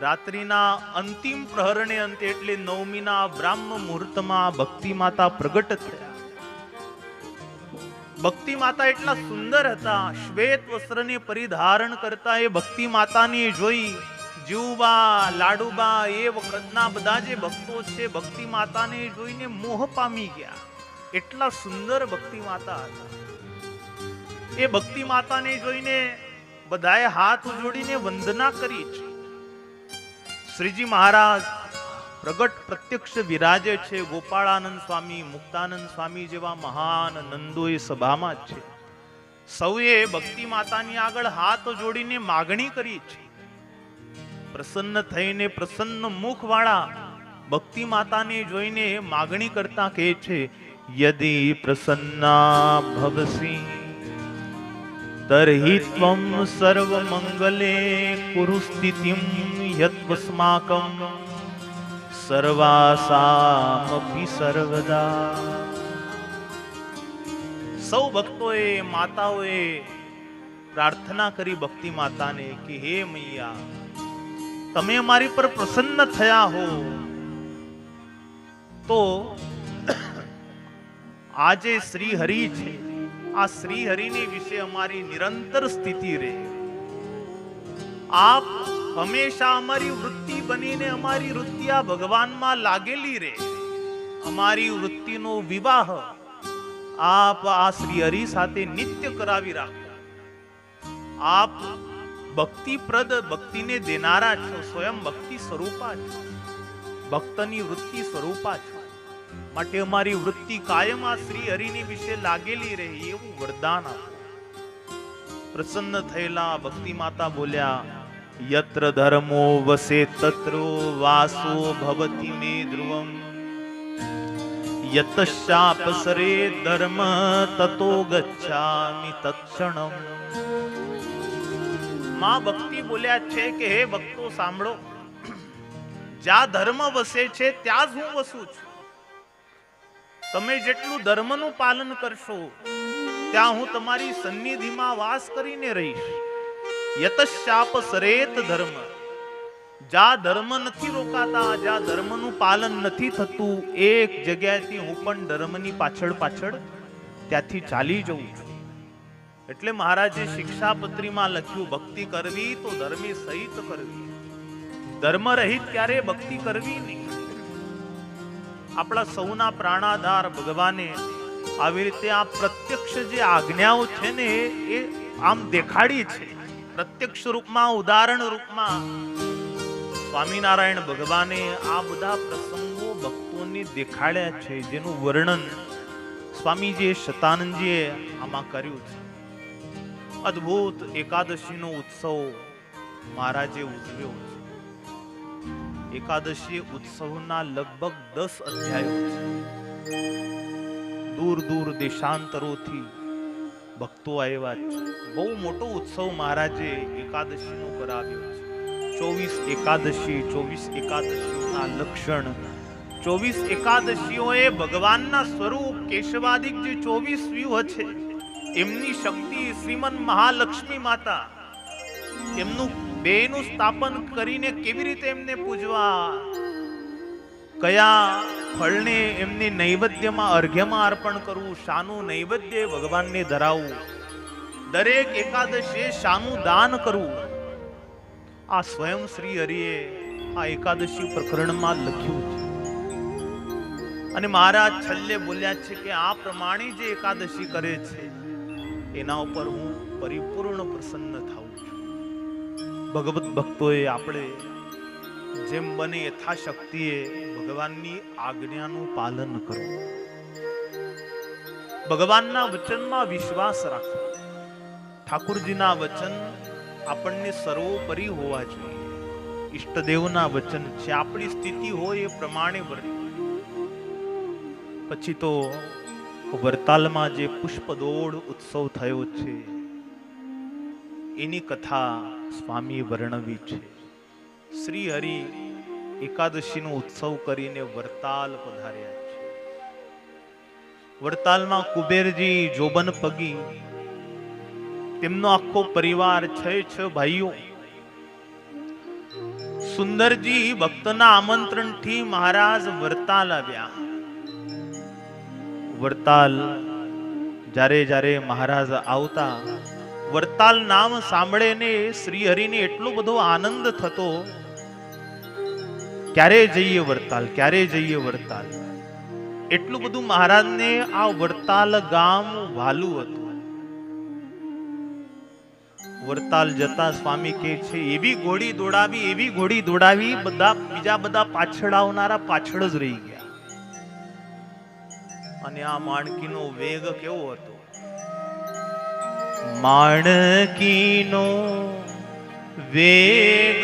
રાત્રિના અંતિમ પ્રહરને અંતે એટલે નવમીના બ્રાહ્મ મુહૂર્તમાં ભક્તિ માતા પ્રગટ થયા. ભક્તિ માતા એટલા સુંદર હતા. શ્વેત વસ્ત્રને પરિધારણ કરતા એ ભક્તિ માતાને જોઈ જીવબા લાડુબા એ વખતના બધા જે ભક્તો છે ભક્તિ માતાને જોઈને મોહ પામી ગયા. એટલા સુંદર ભક્તિ માતા હતા. એ ભક્તિ માતાને જોઈને બધાએ હાથ જોડીને વંદના કરી છે. શ્રીજી મહારાજ પ્રગટ પ્રત્યક્ષ વિરાજે છે. ગોપાળાનંદ સ્વામી, મુક્તાનંદ સ્વામી જેવા મહાન નંદો એ સભામાં છે. સૌએ ભક્તિ માતાની આગળ હાથ જોડીને માગણી કરી છે. પ્રસન્ન થઈને પ્રસન્ન મુખ વાળા ભક્તિ માતાને જોઈને માગણી કરતા કહે છે, યદિ પ્રસન્ના ભવસી તર્હિ ત્વં સર્વ મંગલે કુરુ સ્થિતિમ યત્વસ્માકં સર્વાસામપી સર્વદા. સૌ ભક્તોએ માતાઓએ પ્રાર્થના કરી ભક્તિ માતાને કે હે મૈયા, તમે અમારી પર પ્રસન્ન થયા હો તો આજે શ્રી હરિ છે, આ શ્રી હરિની વિશે અમારી નિરંતર સ્થિતિ રહે. આપ હંમેશા અમારી વૃત્તિ બનીને અમારી વૃત્તિ આ ભગવાનમાં લાગેલી રહે. અમારી વૃત્તિનો વિવાહ આપ આ શ્રી હરિ સાથે નિત્ય કરાવી રાખો. આપ ભક્તિપ્રદ ભક્તિને દેનારા છો, સ્વયં ભક્તિ સ્વરૂપા છો, ભક્તની વૃત્તિ સ્વરૂપા છો. માટે અમારી વૃત્તિ કાયમ આ શ્રી હરિની વિશે લાગેલી રહે એવું વરદાન આપો. પ્રસન્ન થયેલા ભક્તિ માતા બોલ્યા, યત્ર ધર્મો વસે તત્રો વાસો ભવતિ મે ધ્રુવમ યતશાપસરે ધર્મ તતો ગચ્છામિ તત્ક્ષણમ. માં ભક્તિ બોલ્યા છે કે હે ભક્તો સાંભળો, જ્યાં ધર્મ વસે છે ત્યાં જ હું વસું છું. તમે જેટલું ધર્મનું પાલન કરશો ત્યાં હું તમારી સન્નિધિમાં વાસ કરીને રહીશ. યતશાપ સરેત ધર્મ, જ્યાં ધર્મ નથી રોકાતા, જ્યાં ધર્મનું પાલન નથી થતું, એક જગ્યાએથી હું પણ ધર્મની પાછળ પાછળ ત્યાંથી ચાલી જઉં છું. એટલે મહારાજે શિક્ષાપત્રીમાં લખ્યું, ભક્તિ કરવી તો ધર્મે સહિત કરવી, ધર્મ રહિત ક્યારે ભક્તિ કરવી નહીં. આપણા સૌના પ્રાણાધાર ભગવાને આવી રીતે આ પ્રત્યક્ષ જે આજ્ઞાઓ છે ને એ આમ દેખાડી છે. પ્રત્યક્ષ રૂપમાં, ઉદાહરણ રૂપમાં સ્વામિનારાયણ ભગવાને આ બધા પ્રસંગો ભક્તોને દેખાડ્યા છે, જેનું વર્ણન સ્વામીજીએ શતાનંદજીએ આમાં કર્યું છે. અદ્ભુત એકાદશીનો ઉત્સવ મહારાજે ઉજવ્યો છે. એકાદશી ઉત્સવના લગભગ 10 અધ્યાયો છે. દૂર દૂર દેશાંતરોથી ભક્તો આવ્યા છે. બહુ મોટો ઉત્સવ મહારાજે એકાદશીનો કરાવ્યો છે. 24 એકાદશી, 24 એકાદશીઓના લક્ષણ, 24 એકાદશીઓએ ભગવાનના સ્વરૂપ કેશવાદિક જે 24 વ્યૂહ છે એમની શક્તિ, શ્રીમન મહાલક્ષ્મી માતા એમનું બેનું સ્થાપન કરીને કેવી રીતે એમને પૂજવા, કયા ફળને એમને નૈવેદ્યમાં અર્ઘ્યમાં અર્પણ કરવું, શાનું નૈવેદ્ય ભગવાનને ધરાવવું, દરેક એકાદશીએ શાનું દાન કરવું, આ સ્વયં શ્રી હરિએ આ એકાદશી પ્રકરણમાં લખ્યું છે. અને મહારાજ છેલ્લે બોલ્યા છે કે આ પ્રમાણે જે એકાદશી કરે છે એના ઉપર હું પરિપૂર્ણ પ્રસન્ન થાઉં છું. ભગવત ભક્તોએ આપણે જેમ બને યથાશક્તિએ ભગવાનની આજ્ઞાનું પાલન કરવું, ભગવાનના વચનમાં વિશ્વાસ રાખવો. ઠાકુરજીના વચન આપણને સર્વોપરી હોવા જોઈએ. ઈષ્ટદેવના વચન છે, આપણી સ્થિતિ હોય એ પ્રમાણે વર્તવું. પછી તો વરતાલમાં જે પુષ્પદોડ ઉત્સવ થયો છે એની કથા સ્વામી વર્ણવી છે. શ્રી હરિ એકાદશીનો ઉત્સવ કરીને વરતાલ પધાર્યા છે. વરતાલમાં કુબેરજી, જોબન પગી, તેમનો આખો પરિવાર, 6 ભાઈઓ. સુંદરજી ભક્તના આમંત્રણથી મહારાજ વરતાલ આવ્યા. વરતાલ જ્યારે જ્યારે મહારાજ આવતા, વરતાલ નામ સાંભળીને શ્રી હરિને એટલો બધો આનંદ થતો, ક્યારે જઈએ વરતાલ, ક્યારે જઈએ વરતાલ. એટલું બધું મહારાજને આ વરતાલ ગામ વાલું હતું. વરતાલ જતા સ્વામી કહે છે, એવી ઘોડી દોડાવી, એવી ઘોડી દોડાવી, બીજા બધા પાછળ આવનારા પાછળ જ રહી ગયા. અને આ માણકીનો વેગ કેવો હતો? માણકીનો વેગ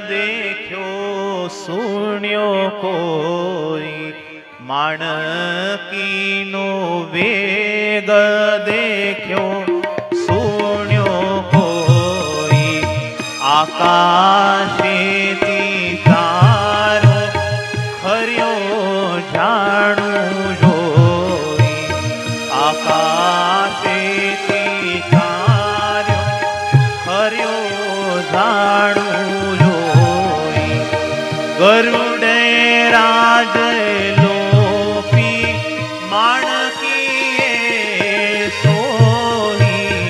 દેખ્યો સુણ્યો કોઈ, માણકીનો વેગ દેખ્યો સુણ્યો કોઈ, આકાશેથી તારો ખર્યો જાણું જોઈ, આકાશેથી તારો ખર્યો જાણું જોઈ, ગરુડે રાજ લોપી માણકીએ સોઈ,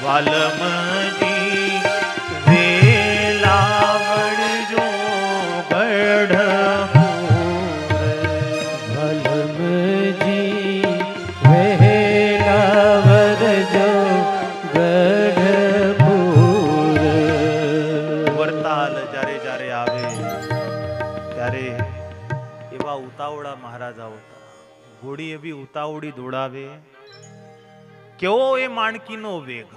વાલમજી વેલાવડજો ગઢપુર, વલમજી વહેલાવરજો ગઢપુર. વરતાલ જ્યારે જ્યારે આવે ત્યારે એવા ઉતાવળા મહારાજ આવતા, ઘોડી એવી ઉતાવળી દોડાવે. કેવો એ માણકીનો વેગ!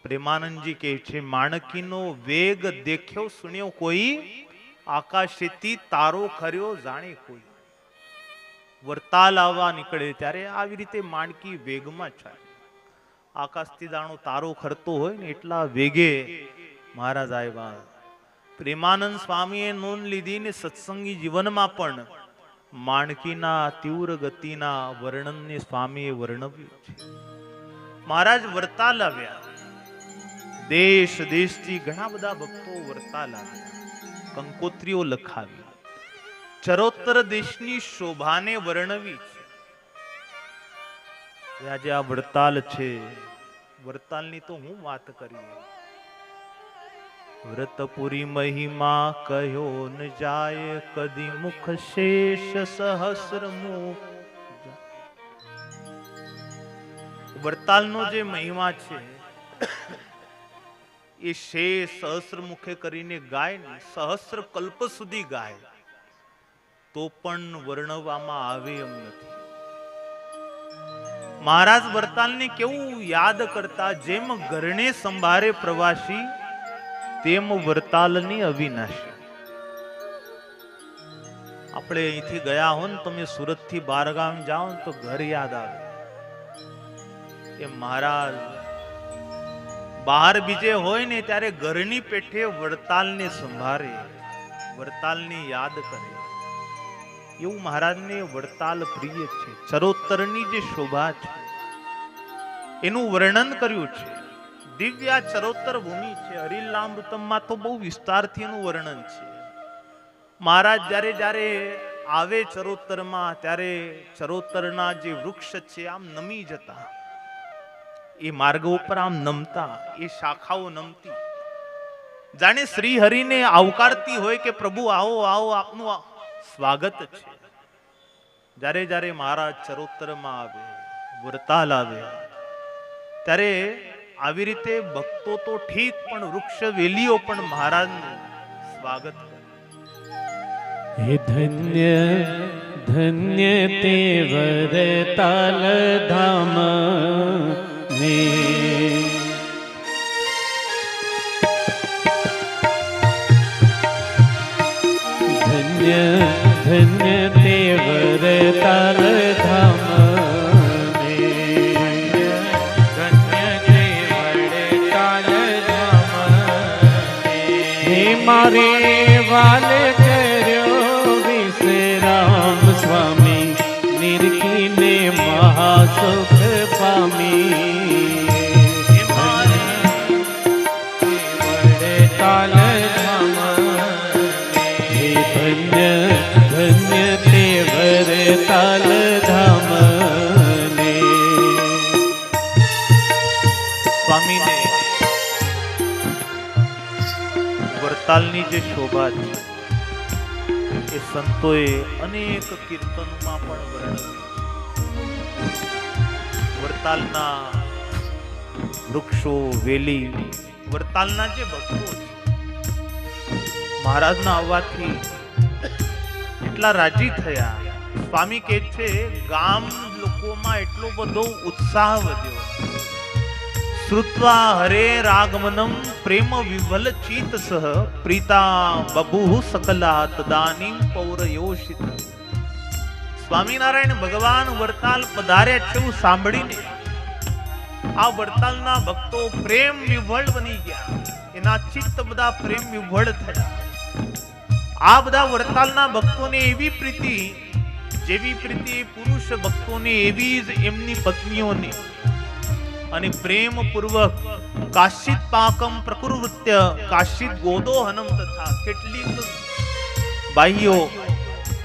પ્રેમાનંદજી કહે છે, માણકીનો વેગ દેખ્યો સુણ્યો કોઈ, આકાશેથી તારો ખર્યો જાણે કોઈ. વરતાલ આવવા નીકળે ત્યારે આવી રીતે માણકી વેગમાં ચાલે. આકાશથી જાણો તારો ખરતો હોય ને એટલા વેગે મહારાજ આવ્યા. પ્રેમાનંદ સ્વામીએ નોંધ લીધી ને સત્સંગી જીવનમાં પણ માણકીના તીવ્ર ગતિના વર્ણનને સ્વામીએ વર્ણવ્યું છે. મહારાજ વરતાલ આવ્યા. દેશ દેશથી ઘણા બધા ભક્તો વરતાલ આવ્યા. કંકોત્રીઓ લખાવી, ચરોતર દેશની શોભાને વર્ણવી છે. આજે આ વરતાલ છે, વરતાલની તો હું વાત કરી. વ્રતપુરી મહિમા કયો ન જાય, કદી મુખ શેષ સહસ્ર મુખ. વરતાલનો જે મહિમા છે એ શેષ સહસ્ર મુખે કરીને ગાય ને સહસ્ર કલ્પ સુધી ગાય તો પણ વર્ણવવામાં આવે એમ નથી. મહારાજ વરતાલને કેવું યાદ કરતા, જેમ ઘરને સંભાળે પ્રવાસી તેમ વરતાલની અવિનાશી. આપણે અહીંથી ગયા હો ને, તમે સુરત થી બારગામ જાઓ ને તો ઘર યાદ આવે. એ મહારાજ બહાર બીજે હોય ને ત્યારે ઘરની પેઠે વરતાલને સંભાળે, વરતાલની યાદ કરે. એવું મહારાજને વરતાલ પ્રિય છે. ચરોતરની જે શોભા છે એનું વર્ણન કર્યું છે. દિવ્ય ચરોતર ભૂમિ છે. હરિલામૃતમમાં તો બહુ વિસ્તારથી એનું વર્ણન છે. મહારાજ જ્યારે જ્યારે આવે ચરોતરમાં ત્યારે ચરોતરના જે વૃક્ષ છે આમ નમી જતા, એ માર્ગ ઉપર આમ નમતા, એ શાખાઓ નમતી. જાણે શ્રી હરિને આવકારતી હોય કે પ્રભુ આવો આવો, આપનું સ્વાગત છે. જ્યારે જ્યારે મહારાજ ચરોતરમાં આવે, વરતાલ આવે, ત્યારે આવી રીતે ભક્તો તો ઠીક, પણ વૃક્ષ વેલીઓ પણ મહારાજનું સ્વાગત કરે. હે ધન્ય ધન્ય તે વરતાલ ધામ ને ધન્ય ધન્ય તે વરતાલ ધામ ને ધન્ય તે વરતાલ ધામ ને મારે વાલ કર્યો વિશ્રામ સ્વામી નિરખીને મહાસુખ પામી. વરતાલ ધામ હે ધન્ય ધન્ય તે વરતાલ ધામ ને. સ્વામીને વરતાલની જે શોભા છે એ સંતોએ અનેક કીર્તનોમાં પણ વર્ણવી. વરતાલના વૃક્ષો, વેલી, વરતાલના જે ભક્તો છે મહારાજના આવવાથી એટલા રાજી થયા. સ્વામી કહે છે ગામ લોકોમાં એટલો બધો ઉત્સાહ વધ્યો. શ્રુત્વા હરે રાગમનમ પ્રેમ વિવલ ચિત સહ પ્રીતા બભુ સકલા તદાનીમ પૌરયોષિત. સ્વામિનારાયણ ભગવાન વરતાલ પધાર્યા છે એવું સાંભળીને આ વરતાલના ભક્તો પ્રેમ વિવળ બની ગયા. એના ચિત્ત બધા પ્રેમ વિવળ થયા. આ બધા વરતાલના ભક્તોને એવી પ્રીતિ, જેવી પ્રીતિ પુરુષ ભક્તોને એવી જ એમની પત્નીઓને, અને પ્રેમ પૂર્વક કાશિત પાકમ પ્રકૃત્ય કાશિત ગોદોહનમ તથા કેટલીક બાઈઓ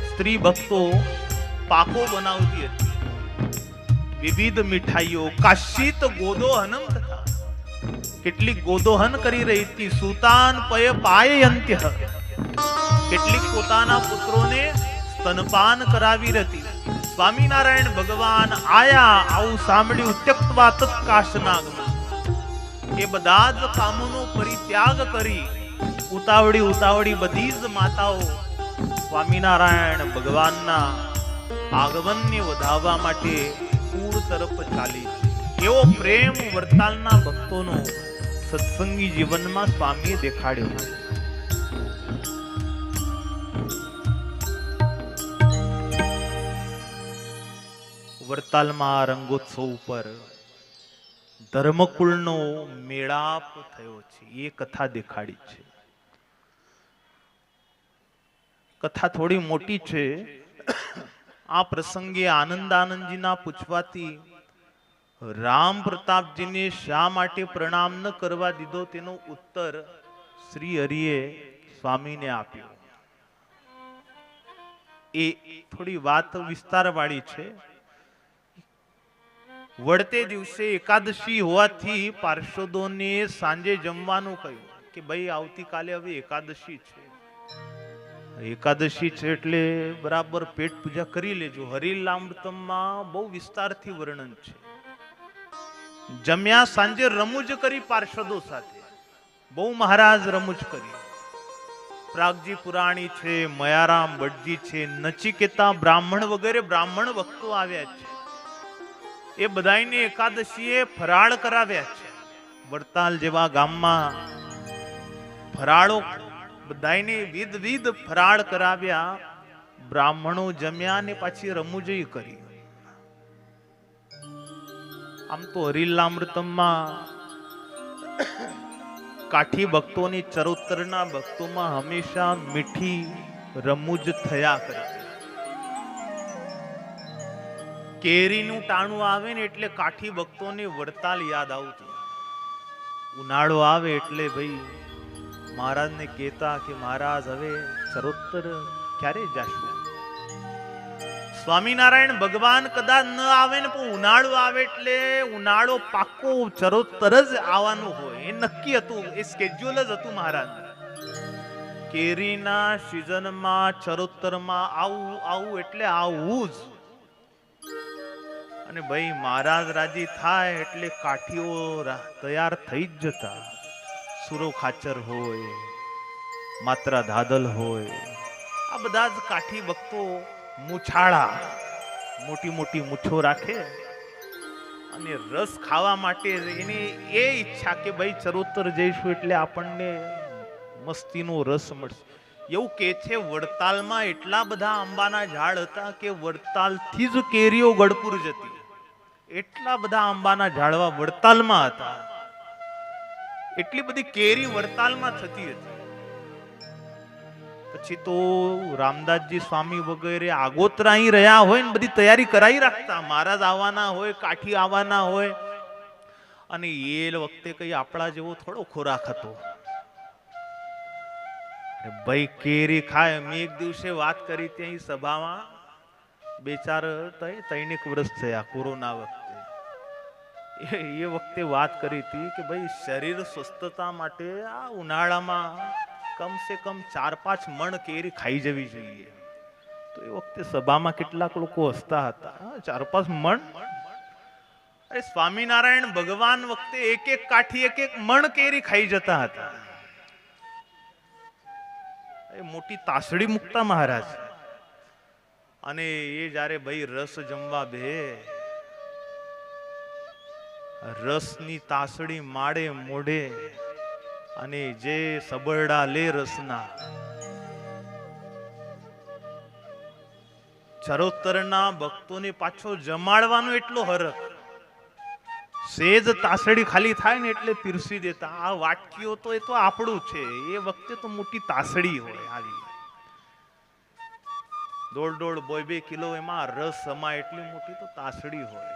સ્ત્રી ભક્તો પાકો બનાવતી હતી, વિવિધ મીઠાઈઓ. કાશિત ગોદોહનમ તથા કેટલીક ગોદોહન કરી રહી હતી. સુતાન પય પાયયંત્ય કેટલીક પોતાના પુત્રોને સ્તનપાન કરાવી હતી. સ્વામિનારાયણ ભગવાન આયા, આવું સાંભળ્યું. ત્યક્તવા તત્કાશનાગમ, એ બધા જ કામોનો પરિત્યાગ કરી ઉતાવળી ઉતાવળી બધી જ માતાઓ સ્વામિનારાયણ ભગવાનના આગમનને વધાવવા માટે પૂર તરફ ચાલી. એવો પ્રેમ વરતાલના ભક્તોનો સત્સંગી જીવનમાં સ્વામીએ દેખાડ્યો. વરતાલમાં રંગોત્સવ ઉપર ધર્મકુળનો મેળાપ થયો છે, એ કથા દેખાડી છે. કથા થોડી મોટી છે. આ પ્રસંગે આનંદાનંદજીના પૂછવાથી રામ પ્રતાપજીને શા માટે પ્રણામ ન કરવા દીધો તેનો ઉત્તર શ્રી હરિએ સ્વામીને આપ્યો. એ થોડી વાત વિસ્તારવાળી છે. વળતે દિવસે એકાદશી હોવાથી પાર્ષદોને સાંજે જમવાનું કહ્યું કે ભાઈ આવતીકાલે હવે એકાદશી છે, એકાદશી છે એટલે બરાબર પેટ પૂજા કરી લેજો. હરિલામૃતમમાં બહુ વિસ્તારથી વર્ણન છે. જમ્યા સાંજે રમૂજ કરી પાર્ષદો સાથે, બહુ મહારાજ રમૂજ કરી. પ્રાગજી પુરાણી છે, મયારામ ભટ્ટજી છે, નચિકેતા બ્રાહ્મણ વગેરે બ્રાહ્મણ ભક્તો આવ્યા છે. એ બધાને એકાદશીએ ફરાળ કરાવ્યા છે. વરતાલ જેવા ગામમાં ફરાળો બધાને વિધ ફરાળ કરાવ્યા. બ્રાહ્મણો જમ્યા ને પાછી રમૂજઈ કરી. આમ તો હરિલામૃતમમાં કાઠી ભક્તોની, ચરોતરના ભક્તોમાં હંમેશા મીઠી રમૂજ થયા કરે. કેરીનું ટાણું આવે ને એટલે કાઠી ભક્તોને વરતાલ યાદ આવતું. ઉનાળો આવે એટલે ભાઈ મહારાજને કહેતા કે મહારાજ હવે ચરોતર ક્યારે જાશું. સ્વામિનારાયણ ભગવાન કદાચ ન આવે ને પણ ઉનાળો આવે એટલે ઉનાળો પાકો ચરોતર જ આવવાનું હોય એ નક્કી હતું, એ સ્કેડ્યુલ જ હતું મહારાજ. કેરીના સિઝનમાં ચરોતરમાં આવું આવું એટલે આવું જ. અને ભાઈ મહારાજ રાજી થાય એટલે કાઠીઓ તૈયાર થઈ જ જતા. સુરો ખાચર હોય, માત્રા ધાદલ હોય, આ બધા જ કાઠી ભક્તો મૂછાળા મોટી મોટી મૂછો રાખે અને રસ ખાવા માટે એની એ ઈચ્છા કે ભાઈ ચરોતર જઈશું એટલે આપણને મસ્તીનો રસ મળશે. એવું કે છે વડતાલમાં એટલા બધા આંબાના ઝાડ હતા કે વડતાલથી જ કેરીઓ ગઢપુર જતી. એટલા બધા આંબાના ઝાડવા વડતાલમાં હતા, એટલી બધી કેરી વડતાલમાં થતી હતી. પછી તો રામદાસજી સ્વામી વગેરે આગોતરા અહીં રહ્યા હોય ને બધી તૈયારી કરાવી રાખતા. મહારાજ આવવાના હોય, કાઠી આવવાના હોય, અને એ વખતે કઈ આપણા જેવો થોડો ખોરાક હતો. ભાઈ કેરી ખાય. મેં એક દિવસે વાત કરી ત્યાં સભામાં, બે ચાર ત્રણેક વર્ષ થયા કોરોના વખતે. એ વખતે વાત કરી હતી કે ભાઈ શરીર સ્વસ્થતા માટે આ ઉનાળામાં કમસે કમ 4-5 મણ કેરી ખાઈ જવી જોઈએ. તો એ વખતે સભામાં કેટલાક લોકો હસતા હતા. 4-5 મણ? અરે સ્વામિનારાયણ ભગવાન વખતે એક એક કાઠી એક એક મણ કેરી ખાઈ જતા હતા. એ મોટી તાસડી મુકતા મહારાજ. અને એ જ્યારે ભાઈ રસ જમવા બે, રસની તાસડી માડે મોઢે, અને જે સબરડા લે રસના, ચરોતરના ભક્તોને પાછો જમાડવાનો એટલો હરખ. સેજ તાસડી ખાલી થાય ને એટલે પીરસી દેતા. આ વાટકીઓ તો એ તો આપણું છે, એ વખતે તો મોટી તાસડી હોય આવી. 1.5-2 કિલો એમાં રસ સમાય એટલી મોટી તો તાસડી હોય.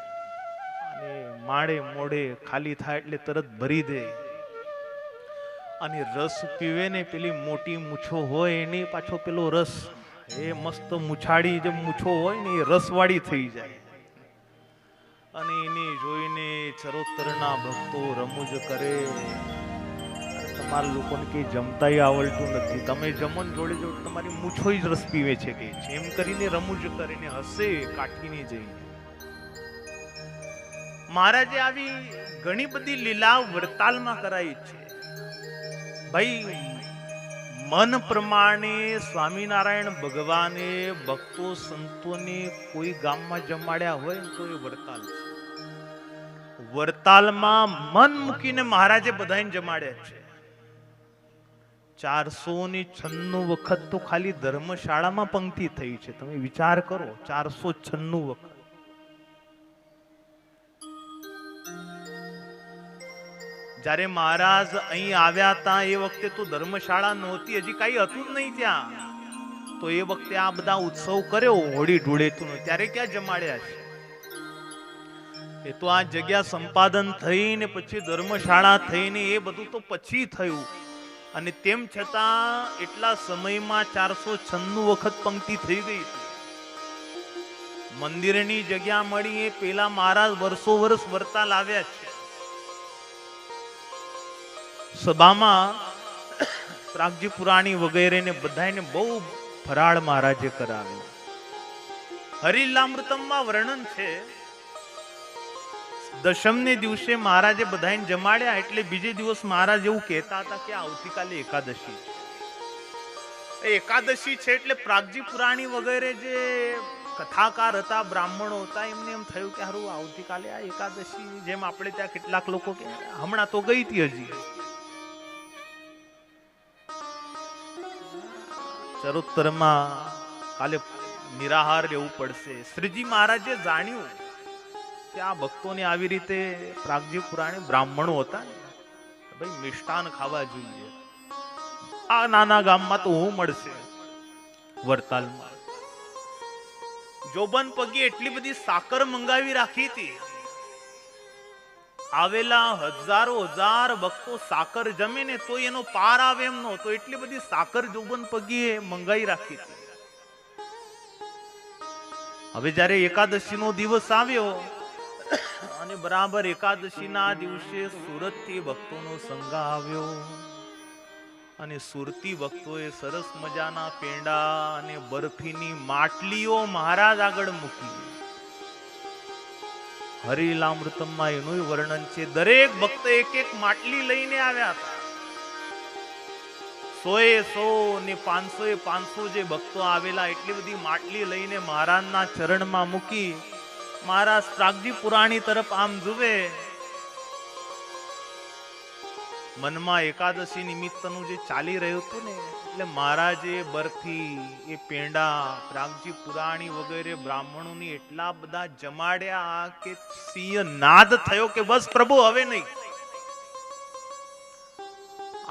અને માડે મોડે ખાલી થાય એટલે તરત ભરી દે. અને રસ પીવે ને પેલી મોટી મૂછો હોય એની પાછો પેલો રસ, એ મસ્ત મૂછાડી જે મૂછો હોય ને એ રસવાળી થઈ જાય. અને એને જોઈને ચરોતરના ભક્તો રમૂજ કરે. તમારા લોકોને કઈ જમતાય આવડતું નથી, તમે જમો ને જોડે જોડે તમારી મૂછો જ રસ પીવે છે કે એમ કરીને રમૂજ કરીને હસે કાઠીને જઈને. મહારાજે આવી ઘણી બધી લીલા વડતાલમાં કરાઈ છે. ભાઈ મન પ્રમાણે સ્વામિનારાયણ ભગવાને ભક્તો સંતોને કોઈ ગામમાં જમાડ્યા હોય ને તો એ વડતાલ છે. વડતાલમાં મન મૂકીને મહારાજે બધાને જમાડ્યા છે. 496 વખત તો ખાલી ધર્મશાળામાં પંક્તિ થઈ છે. તમે વિચાર કરો, 496 વખત. જ્યારે મહારાજ અહીં આવ્યા હતા એ વખતે તો ધર્મશાળા નહોતી, હજી કઈ હતું જ નહીં ત્યાં. તો એ વખતે આ બધા ઉત્સવ કર્યો હોળી ધૂળેટીનો, ત્યારે ક્યાં જમાડ્યા છે? એ તો આ જગ્યા સંપાદન થઈને પછી ધર્મશાળા થઈને એ બધું તો પછી થયું. અને તેમ છતાં એટલા સમયમાં 496 વખત પંક્તિ થઈ ગઈ હતી. મંદિરની જગ્યા મળી એ પેલા મહારાજ વર્ષો વર્ષ વડતાલ આવ્યા છે. સભામાં પ્રાગજી પુરાણી વગેરે ને બધાને બહુ ફરાળ મહારાજે કરાવ્યો. હરિલામૃતમમાં વર્ણન છે, દશમને દિવસે મહારાજે બધાને જમાડ્યા એટલે બીજે દિવસ મહારાજ એવું કહેતા હતા કે આવતીકાલે એકાદશી છે. એકાદશી છે એટલે પ્રાગજી પુરાણી વગેરે જે કથાકાર હતા, બ્રાહ્મણો હતા, એમને એમ થયું કે હારું આવતીકાલે આ એકાદશી, જેમ આપણે ત્યાં કેટલાક લોકો કે હમણાં તો ગઈ હતી હજી. ચરોતરમાં કાલે નિરાહાર રહેવું પડશે. શ્રીજી મહારાજે જાણ્યું કે આ ભક્તોને આવી રીતે પ્રાગજી પુરાણી બ્રાહ્મણો હતા ને, ભાઈ મિષ્ટાન ખાવા જોઈએ. આ નાના ગામમાં તો હું મળશે. વડતાલમાં જોબન પગી એટલી બધી સાકર મંગાવી રાખી હતી. આવેલા હજારો હજાર ભક્તો સાકર જમે ને તો એનો પાર આવે એમ નહોતો, એટલી બધી સાકર જોબન પગીએ મંગાઈ રાખી હતી. હવે જ્યારે એકાદશીનો દિવસ આવ્યો અને બરાબર એકાદશીના દિવસે સુરતથી ભક્તોનો સંઘ આવ્યો અને સુરતી ભક્તોએ સરસ મજાના પેંડા અને બરફીની માટલીઓ મહારાજ આગળ મૂકી. હરિલામૃતમમાં એનું વર્ણન છે. દરેક ભક્ત એક એક માટલી લઈને આવ્યા હતા. 100 ને 500 જે ભક્તો આવેલા એટલી બધી માટલી લઈને મહારાજના ચરણમાં મૂકી. મહારાજ પ્રાગજી પુરાણી તરફ આમ જુએ. મનમાં એકાદશી નિમિત્તનું જે ચાલી રહ્યું હતું ને એટલે મહારાજે બરફી એ પેંડા પ્રાગજી પુરાણી વગેરે બ્રાહ્મણોની એટલા બધા જમાડ્યા કે સિંહ નાદ થયો કે બસ પ્રભુ હવે નહીં.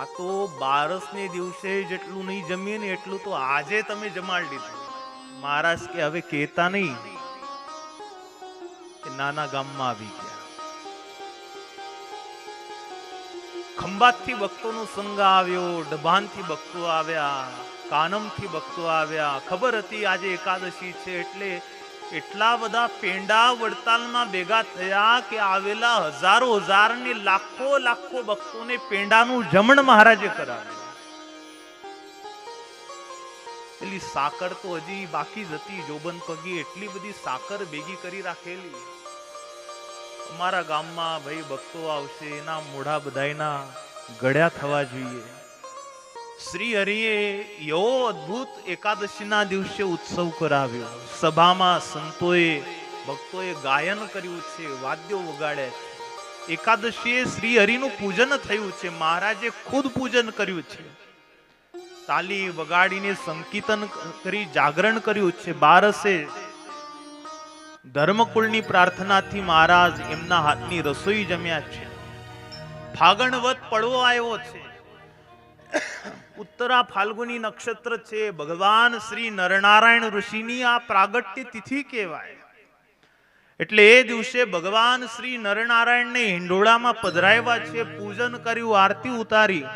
આ તો 12 ને દિવસે જેટલું નહીં જમીએ ને એટલું તો આજે તમે જમાડી દીધું. મહારાજ કે હવે કહેતા નહીં કે નાના ગામમાં આવી ગયા. ખંભાતથી ભક્તોનો સંઘ આવ્યો, ડભાનથી ભક્તો આવ્યા, કાનમથી ભક્તો આવ્યા. ખબર હતી આજે એકાદશી છે એટલે એટલા બધા પેંડા વડતાલમાં ભેગા થયા કે આવેલા હજાર ને લાખો ભક્તોને પેંડાનું જમણ મહારાજે કરાવ્યું. એટલી સાકર તો હજી બાકી જ હતી. જોબન પગી એટલી બધી સાકર ભેગી કરી રાખેલી. અમારા ગામમાં ભાઈ ભક્તો આવશે એના મોઢા બધાયના ગળ્યા થવા જોઈએ. શ્રી હરિએ એવો અદ્ભુત એકાદશીના દિવસે ઉત્સવ કરાવ્યો. સભામાં સંતોએ ભક્તોએ ગાયન કર્યું છે, વાદ્યો વગાડ્યા છે. એકાદશીએ શ્રી હરિનું પૂજન થયું છે. મહારાજે ખુદ પૂજન કર્યું છે. તાલી વગાડીને સંકીર્તન કરી જાગરણ કર્યું છે. 12 ધર્મકુળની પ્રાર્થનાથી મહારાજ એમના હાથની રસોઈ જમ્યા છે. ફાગણ વદ પડવો આવ્યો છે. ઉત્તરા ફાલ્ગુની નક્ષત્ર છે. ભગવાન શ્રી નરનારાયણ ઋષિની આ પ્રાગટ્ય તિથિ કહેવાય. એટલે એ દિવસે ભગવાન શ્રી નરનારાયણને હિંડોળામાં પધરાવ્યા છે. પૂજન કર્યું, આરતી ઉતારી,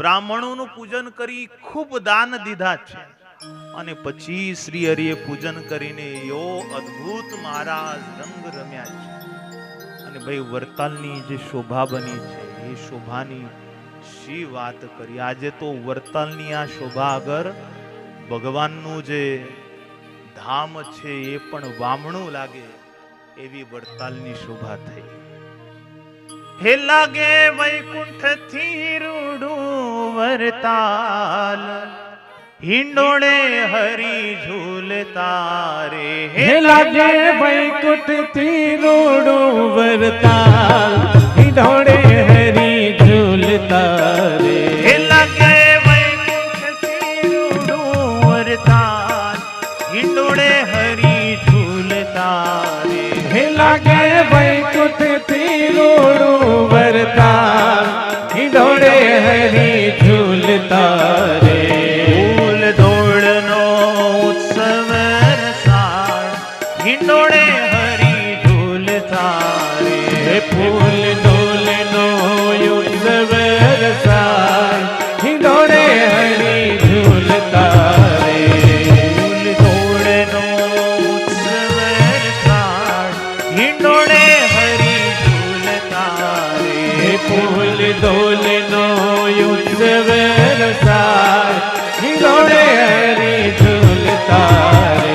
બ્રાહ્મણોનું પૂજન કરી, ખૂબ દાન દીધા છે. અને પછી શ્રી હરિએ પૂજન કરીને એવો અદ્ભુત મહારાજ રંગ રમ્યા છે. અને ભાઈ વરતાલની જે શોભા બની છે એ શોભાની શી વાત કરી. આજે તો વરતાલની આ શોભા આગળ ભગવાનનું જે ધામ છે એ પણ વામણું લાગે એવી વરતાલની શોભા થઈ. હે લાગે વૈકુંઠ થી રૂડું વરતાલ, હિંડોળે હરી ઝૂલતા રે. હે લાગે વૈકુંઠ થી રૂડું વરતાલ, હિંડોળે હરી ઝૂલતા રે. હે લાગે વૈકુંઠ થી રૂડું વરતાલ, હિંડોળે હરી ઝૂલતા રે. હે લાગે વૈકુંઠ થી રૂડું વરતાલ, હિંડોળે હરી ઝૂલતા રે. હિંડોળે હરી ઝૂલતા રે. ફૂલ ડોલનો ઉત્સવ રસાય, હિંડોળે હરી ઝૂલતા રે. ફૂલ દોડનો ઉત્સવ રસાય, હિંડોળે હરી ઝૂલતા રે. ફૂલ ડોલનો ઉત્સવ રસાય, હિંડોળે હરી ઝૂલતા રે.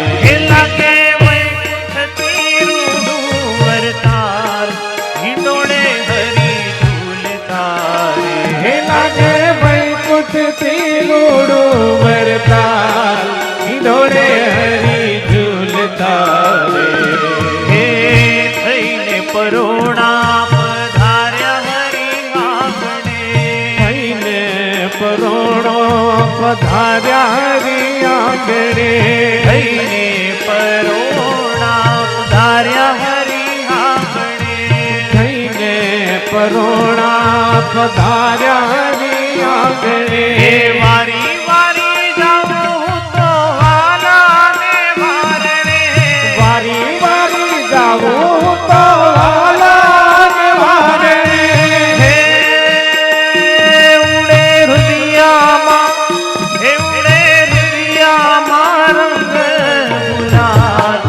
રૂડું વરતાલ, હિંડોળે હરી ઝૂલતા રે. હે થઈને પરોણા પધાર્યા હરી આંગણે, થઈને પરોણો પધાર્યા હરી આંગણે. થઈને પરોણા પધાર્યા હરી આંગણે. થઈને પરોણા પધાર્યા હરી આંગણે. વારી વારી જાઉં તો વાલાને વારણે. વારી વારી જાઉં તો વાલાને વારણે. હે ઉડે હૃદયામાં, હે ઉડે હૃદયામાં રંગ ગુલાલ.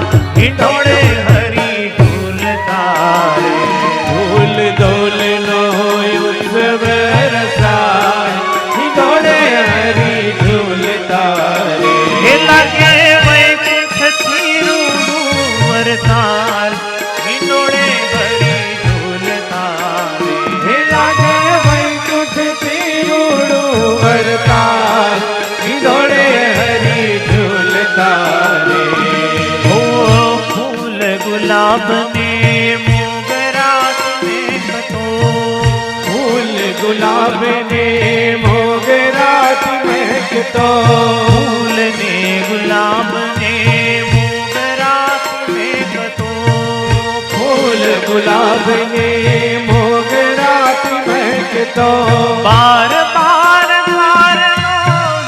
ગુલાબ ને મોગરાથી મહેકતો, ફૂલ ને ગુલાબ ને મોગરાથી મહેકતો, ફૂલ ગુલાબ ને મોગરાથી મહેકતો, બાર બાર દ્વારનો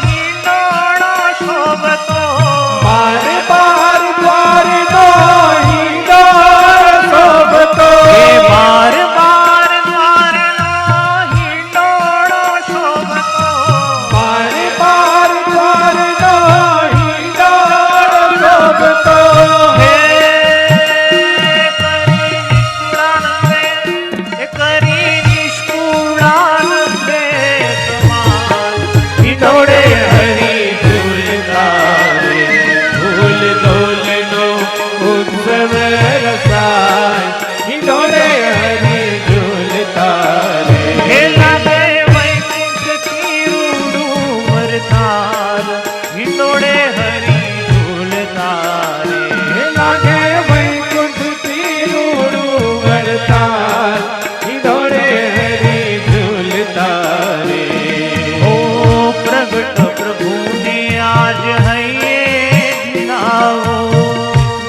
હિંડોળો શોભતો, બાર બાર દ્વારનો હિંડોળો શોભતો, હે બાર બાર દ્વારનો હિંડોળો શોભતો, બાર બાર દ્વારનો હિંડોળો શોભતો, હે કરી નિષ્કુળાનંદે તમાર હિંડોળે હરી ઝૂલતા રે, ફૂલ ડોલનો ઉત્સવ રસાય, હિંડોળે હરી ઝૂલતા રે, હે લાગે વૈકુંઠથી રૂડું વરતાર હિંડોળે હરી ઝૂલતા રે, હે લાગે વૈકુંઠથી રૂડું વરતાલ, હિંડોળે હરી ઝૂલતા રે, ઓ પ્રગટ પ્રભુને આજ હૈયે ઝુલાવો,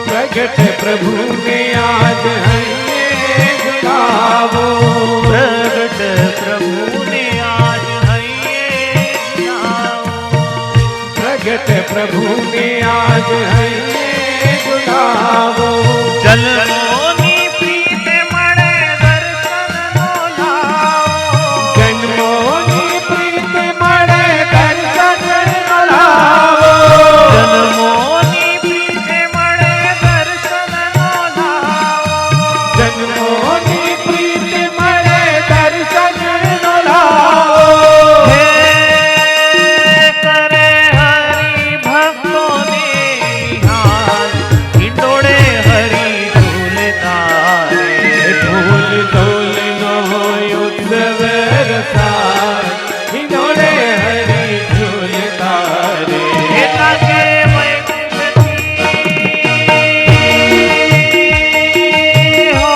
પ્રગટ પ્રભુને આજ હૈયે ઝુલાવો, પ્રગટ પ્રભુને આજ હૈયે ઝુલાવો, પ્રગટ પ્રભુને આજ હૈયે ઝુલાવો, જન્મોની પ્રીત મળે દર્શનનો લાવો, જન્મોની પ્રીત મળે દર્શન લાવો, જન્મોની પ્રીત મળે દર્શનનો લાવો, જન્મોની પ્રીત મળે દર્શન લાવો, હે કરે હરિ ભક્તોને નિહાલ હિંડોળે હરિ ઝૂલતા રે, ફૂલ ડોલનો ઉત્સવ રસાય, હિંડોળે હરી ઝૂલતા રે, હે લાગે વૈકુંઠથી હો,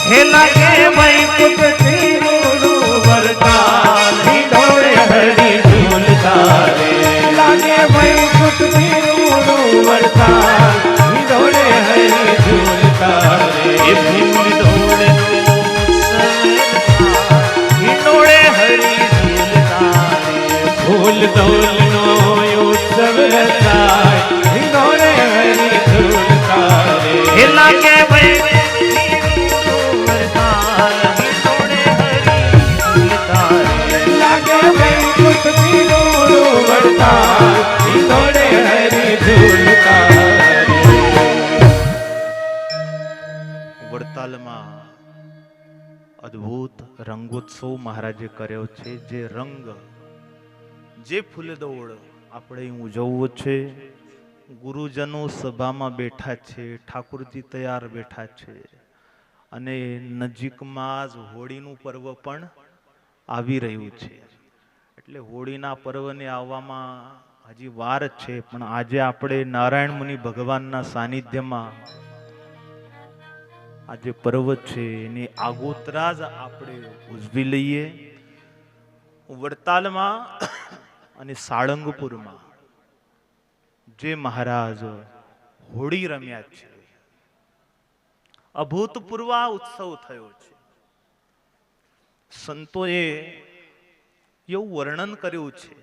હે લાગે વૈકુંઠથી રૂડું વરતાલ, હિંડોળે હરી ઝૂલતા રે, લાગે વૈકુંઠથી રૂડું વરતાલ, હિંડોળે હરી ઝૂલતા રે, એ ફૂલ ડોળનો હિંડોળે હરી ઝૂલતા રે, ફૂલ ડોલનો ઉત્સવ રસાય, હિંડોળે હરી ઝૂલતા રે, હે લાગે વૈકુંઠથી વરતાલ હિંડોળે હરી ઝૂલતા રે, લાગે વૈકુંઠથી રૂડું વરતાલ, હિંડોળે હરી ઝૂલતા રે, વડતાલમાં અદ્ભુત રંગોત્સવ મહારાજે કર્યો છે. જે રંગ, જે ફૂલદોડ આપણે અહીં ઉજવવો છે. ગુરુજનો સભામાં બેઠા છે, ઠાકુરજી તૈયાર બેઠા છે, અને નજીકમાં જ હોળીનું પર્વ પણ આવી રહ્યું છે. એટલે હોળીના પર્વને આવવામાં હજી વાર છે, પણ આજે આપણે નારાયણ મુનિ ભગવાનના સાનિધ્યમાં આજે પર્વ છે એની આગોતરા જ આપણે ઉજવી લઈએ. વડતાલમાં અને સાળંગપુરમાં જે મહારાજ હોળી રમ્યા છે, અભૂતપૂર્વ ઉત્સવ થયો છે. સંતોએ એવું વર્ણન કર્યું છે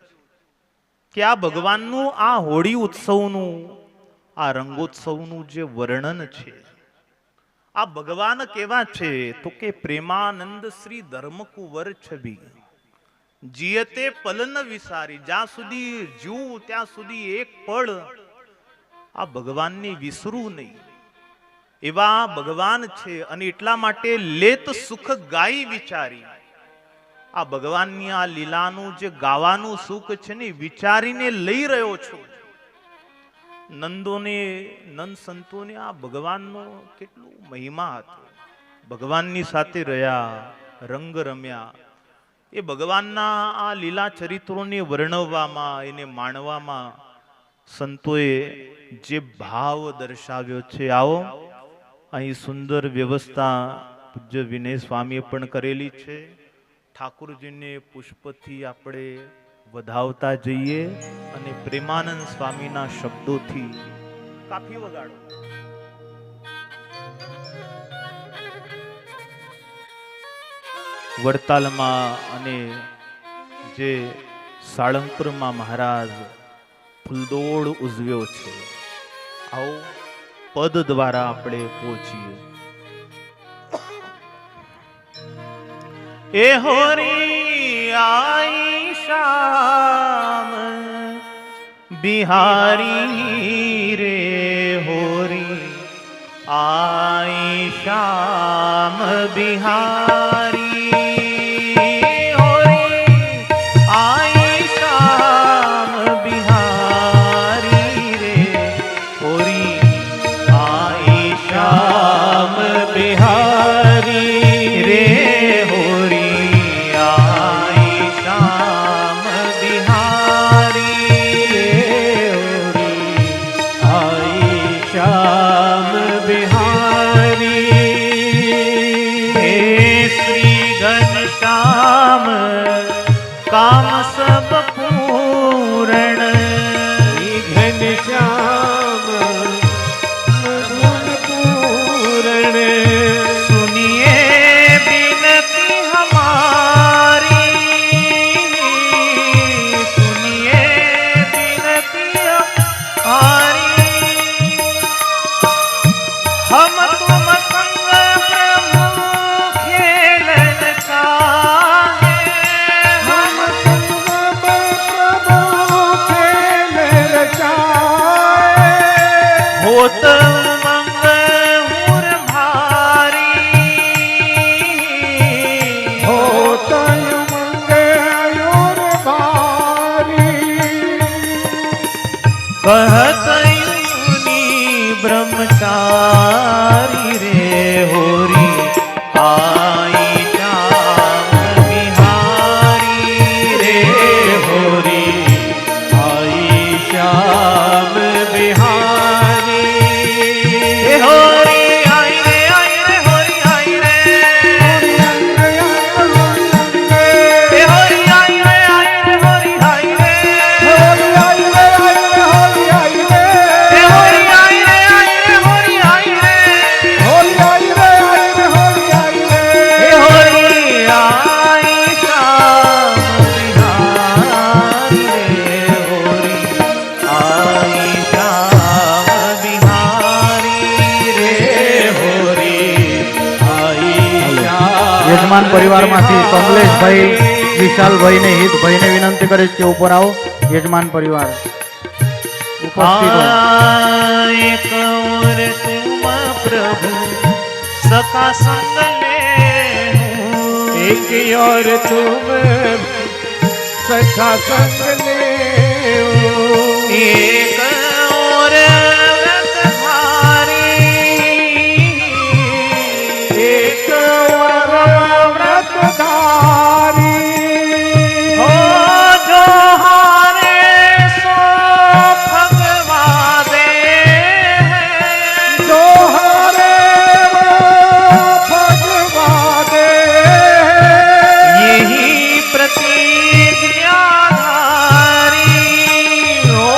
કે આ ભગવાનનું આ હોળી ઉત્સવનું, આ રંગોત્સવનું જે વર્ણન છે, આ ભગવાન કેવા છે તો કે પ્રેમાનંદ શ્રી ધર્મકુંવર છબી જીયતે પલન વિસારી. જ્યાં સુધી જીવું ત્યાં સુધી એક પળ આ ભગવાનની વિસરું નહીં, એવા ભગવાન છે. અને એટલા માટે લેત સુખ ગાઈ વિચારી, આ ભગવાનની આ લીલાનું જે ગાવાનું સુખ છે ને વિચારીને લઈ રહ્યો છું. નંદોને, નંદ સંતોને આ ભગવાનનો કેટલું મહિમા હતો. ભગવાનની સાથે રહ્યા, રંગ રમ્યા. એ ભગવાનના આ લીલા ચરિત્રોને વર્ણવવામાં, એને માણવામાં સંતોએ જે ભાવ દર્શાવ્યો છે, આવો અહીં સુંદર વ્યવસ્થા પૂજ્ય વિનય સ્વામીએ પણ કરેલી છે. ઠાકુરજીને પુષ્પથી આપણે વધાવતા જઈએ અને પ્રેમાનંદ સ્વામીના શબ્દોથી કાફી વગાડો. વડતાલમાં અને જે સાળંગપુરમાં મહારાજ ફૂલદોડ ઉજવ્યો છે, આવો પદ દ્વારા આપણે પહોંચીએ. એ હોરી આઈ શામ બિહારી રે, હોરી આઈ શામ બિહારી, काम सब पूरण घनश्याम गुण पूरण, सुनिए बिनती हमारी, सुनिए बिनती हमारी, हम तुम संग प्रभु खेलन चाहे, होत उमंग हुर भारी, होत उमंग हुर भारी, कहत युनि ब्रह्मचारी रे, होरी आई श्याम बिहारी रे, होरी आई श्याम बिहारी, होरी आई रे, आई रे, होरी आई रे, होरी आई रे, आई रे, होरी आई रे, होरी आई रे, आई रे, होरी आई रे, होरी आई रे, आई रे, होरी आई रे, होरी आई रे, आई रे, होरी आई रे, होरी आई श्याम बिहारी रे, होरी आई श्याम बिहारी रे, होरी आई श्याम. યજમાન પરિવારમાંથી કમલેશભાઈ વિશાલભાઈને હિતભાઈને વિનંતી કરીશ કે ઉપર આવો. યજમાન પરિવાર ઉપસ્થિત હોય. एक और तुम प्रभु सका संग ले, एक और तुम सखा संग ले, एक और व्रतधारी, एक और व्रतधारी, हो जो हारे सो भगवा दे, जो हरे भगवा दे, यही प्रतिज्ञाधारी, हो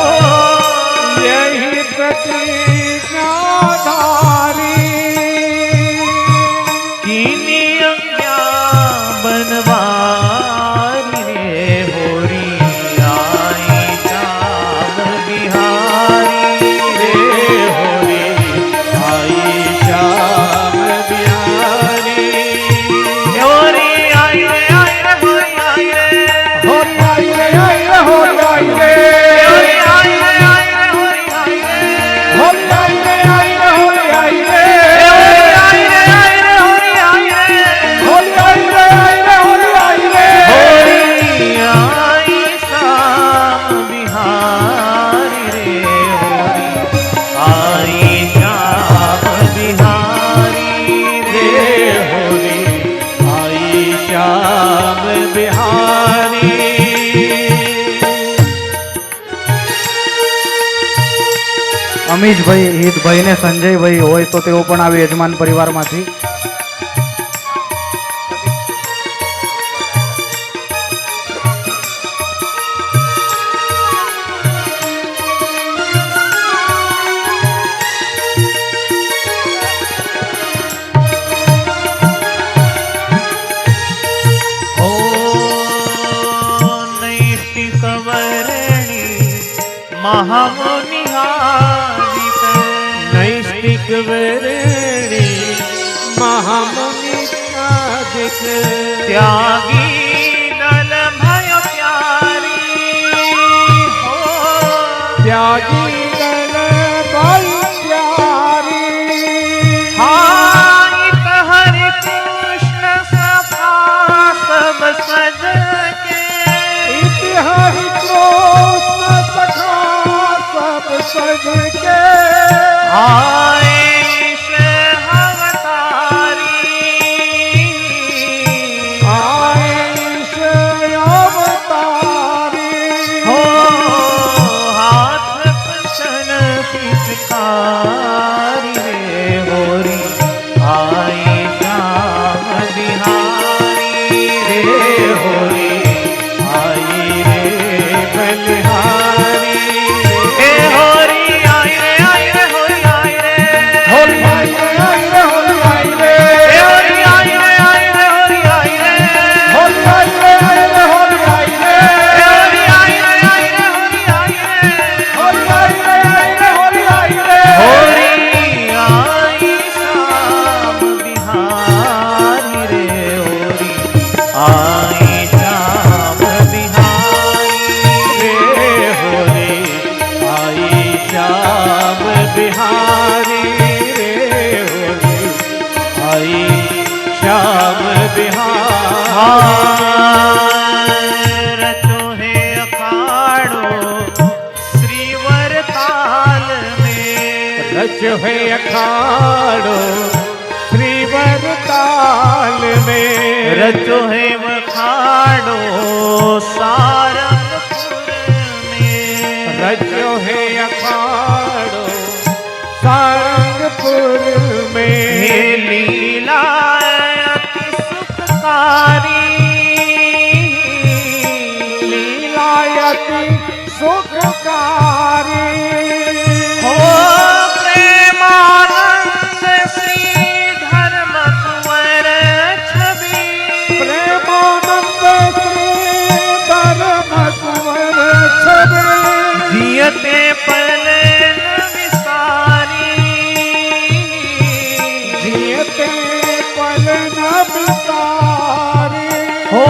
કમલેશભાઈ હિતભાઈ ને સંજયભાઈ હોય તો તેઓ પણ આવે યજમાન પરિવારમાંથી. महामुनिहारित नैष्टिक वरेणी महामुनिहारित त्यागी दल भय प्यारी हो त्यागी दल भय प्यारी हाइत हरि कृष्ण सखा सब सज के हरि कृष्ण सखा सब सज के आयश अवतारी आयश अवतारी हो हाथ पछन पिचकारी रे होरी आई श्याम बिहारी रे होरी आई रे बलिहारी हे होरी आई रे होरी आई रे होली आई रे आई रे होली आई रे हे होरी आई रे होरी आई रे होली आई रे आई रे होली आई रे हे होरी आई रे होरी आई रे होली आई रे आई रे होली आई रे होरी आई श्याम बिहारी रे होरी आई श्याम बिहारी रे होरी आई श्याम बिहारी रे होरी आई श्याम बिहारी रचो है अखाड़ो श्रीवर ताल में रच है अखाड़ो श्रीवर ताल में रचो है अखाड़ो सारंगपुर में रचो है अखाड़ो सारंगपुर में हे लीला अति सुखकारी लीलायति सुखकारी हो प्रेमानंद श्री धर्म कुंवर छवि प्रेमानंद श्री धर्म कुंवर छवि जियते पल विसारी जियते पल न बिसारी हो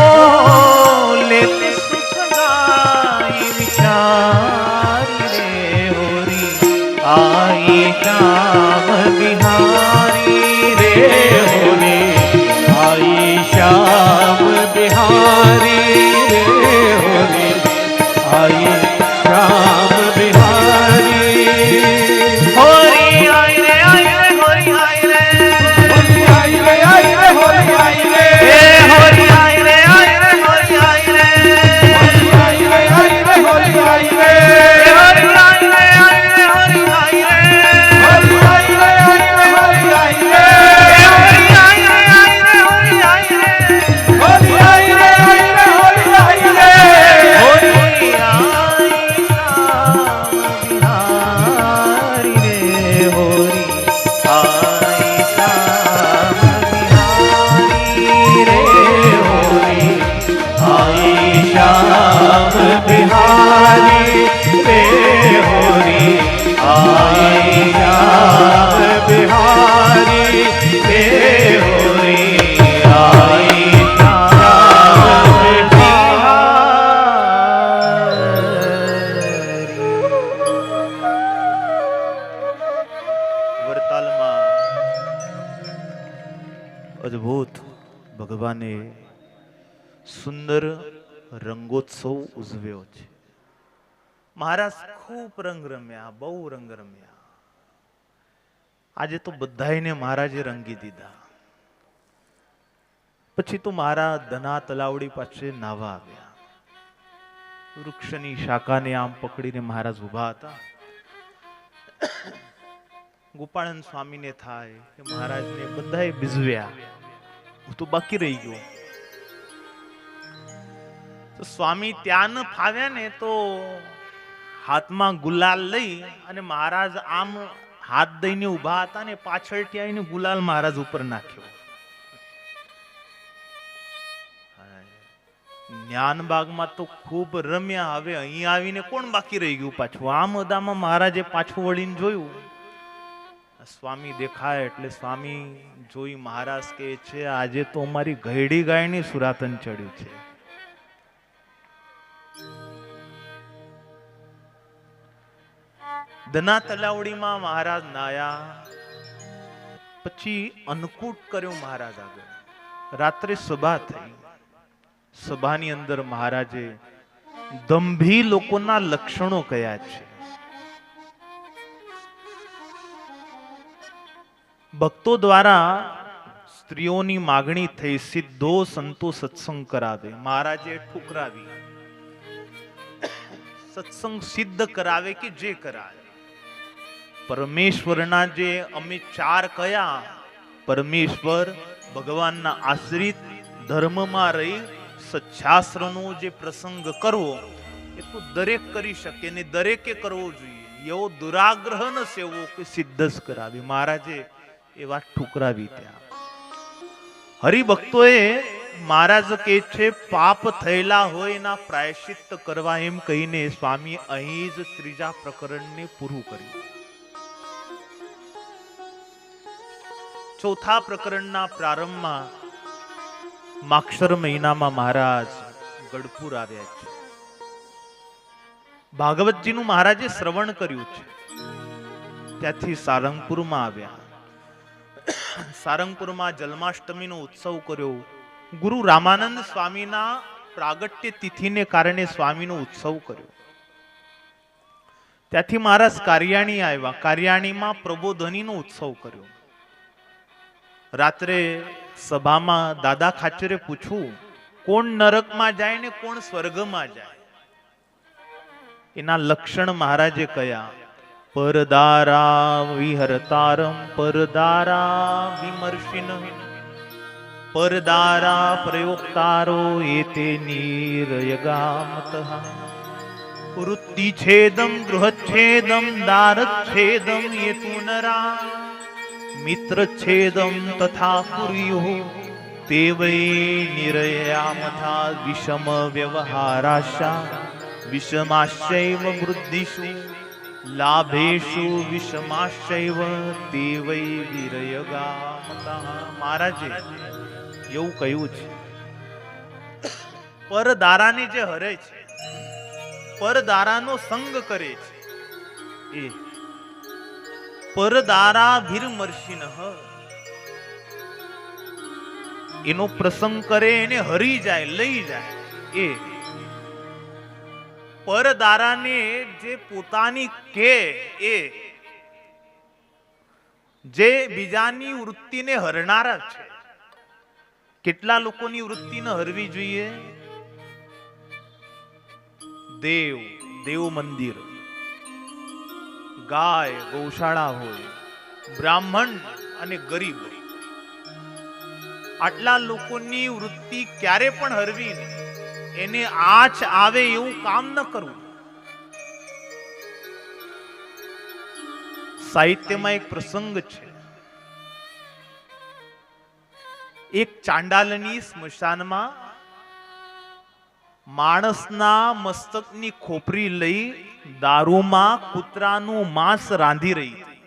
लेते सुख गाई विचारी रे होरी आई श्याम बिहारी रे होरी आई श्याम बिहारी रे होरी आई श्याम बिहारी होरी आई रे होरी आई रे होली आई रे आई रे होली आई रे हे होरी आई रे होरी आई रे होली आई रे आई रे होली आई रे हे होरी आई रे होरी आई रे होली आई रे आई रे होली आई रे हे होरी आई रे होरी आई रे होली आई रे आई रे होली आई रे होरी आई श्याम बिहारी रे होरी आई श्याम बिहारी रे होरी आई श्याम बिहारी रे होरी आई श्याम बिहारी रे होरी आई श्याम बिहारी વરતાલમાં અદ્ભુત ભગવાને સુંદર રંગોત્સવ ઉજવ્યો છે. મહારાજ ખૂબ રંગ રમ્યા, બહુ રંગ રમ્યા. આજે તો બધાયને મહારાજે રંગી દીધા. પછી તો મારા ધના તલાવડી પાસે નાવા આવ્યા. વૃક્ષની શાખાને આમ પકડીને મહારાજ ઊભા હતા. ગોપાળન સ્વામીને થાય કે મહારાજને બધાએ બીજવ્યા, હું તો બાકી રહી ગયો. તો સ્વામી ત્યાં ન ફાવ્યા ને તો હાથમાં ગુલાલ લઈ અને મહારાજ આમ હાથ દઈને ઉભા હતા ને પાછળથી આવીને ગુલાલ મહારાજ ઉપર નાખ્યો. જ્ઞાનબાગમાં તો ખૂબ રમ્યા, હવે અહીં આવીને કોણ બાકી રહી ગયું પાછું? આમ અદામાં મહારાજે પાછું વળીને જોયું, સ્વામી દેખાય એટલે સ્વામી જોઈ મહારાજ કહે છે, આજે તો અમારી ઘેડી ગાયની સુરાતન ચડ્યું છે. દના તલાવડીમાં મહારાજ નાયા, પછી અન્નકૂટ કર્યો મહારાજ આગળ. રાત્રે સભા થઈ. સભાની અંદર મહારાજે દંભી લોકોના લક્ષણો કયા છે. ભક્તો દ્વારા સ્ત્રીઓની માગણી થઈ, સિદ્ધો સંતો સત્સંગ કરાવે. મહારાજે ઠુકરાવી, સત્સંગ સિદ્ધ કરાવે કે જે કરાવે. પરમેશ્વરના જે અમે ચાર કયા, પરમેશ્વર ભગવાનના આશ્રિત ધર્મમાં રહી સચ્છાસ્ત્રનો જે પ્રસંગ કરવો એ તો દરેક કરી શકે ને દરેકે કરવો જોઈએ. એવો દુરાગ્રહ ન સેવો કે સિદ્ધ જ કરાવી. મહારાજે એ વાત ઠુકરાવી. ત્યાં હરિભક્તોએ મહારાજ કહે છે પાપ થયેલા હોય એના પ્રાયશ્ચિત્ત કરવા એમ કહીને સ્વામી અહીં જ ત્રીજા પ્રકરણને પૂરું કર્યું. ચોથા પ્રકરણના પ્રારંભમાં માક્ષર મહિનામાં મહારાજ ગઢપુર આવ્યા છે. ભાગવતજીનું મહારાજે શ્રવણ કર્યું છે. ત્યાંથી સારંગપુરમાં આવ્યા. સારંગપુરમાં જન્માષ્ટમીનો ઉત્સવ કર્યો. ગુરુ રામાનંદ સ્વામીના પ્રાગટ્ય તિથિને કારણે સ્વામીનો ઉત્સવ કર્યો. ત્યાંથી મહારાજ કારિયાણી આવ્યા. કારિયાણીમાં પ્રબોધનીનો ઉત્સવ કર્યો. રાત્રે સભામાં દાદા ખાચરે પૂછ્યું, કોણ નરકમાં જાય ને કોણ સ્વર્ગમાં જાય? એના લક્ષણ મહારાજે કયા? પરદારા વિહરતારમ પરદારા વિમર્શિન પરદારા પ્રયોક્તારો એતે નિરયગામતઃ વૃત્તિ છેદમ ગૃહચ્છેદમ દારચ્છેદમ યેતુ નરા મિત્ર છેદમ તથા કુર્યુઃ તે વૈ નિરયામથા વિષમ વ્યવહારાશા વિષમાશ્ચૈવ વૃદ્ધિષુ લાભેષુ વિષમાશ્ચૈવ તે વૈ વિરયગામતઃ. મહારાજે એવું કહ્યું છે, પરદારાને જે હરે છે, પરદારાનો સંગ કરે છે, એ પરદારા ભીરમર્ષિનઃ, એનો પ્રસંગ કરે એને હરી જાય, લઈ જાય. એ પરદારાને જે પોતાની કે, એ જે બીજાની વૃત્તિને હરનારા છે. કેટલા લોકોની વૃત્તિને હરવી જોઈએ? દેવ, દેવ મંદિર, ગાય, ગૌશાળા હોય, બ્રાહ્મણ અને ગરીબ, આટલા લોકોની વૃત્તિ ક્યારે પણ હરવી નહીં. એને આંચ આવે એવું કામ ન કરવું. સાહિત્યમાં એક પ્રસંગ છે. એક ચાંડાલની સ્મશાનમાં માણસના મસ્તકની ખોપરી લઈ દારૂમાં કૂતરાનું માંસ રાંધી રહી હતી.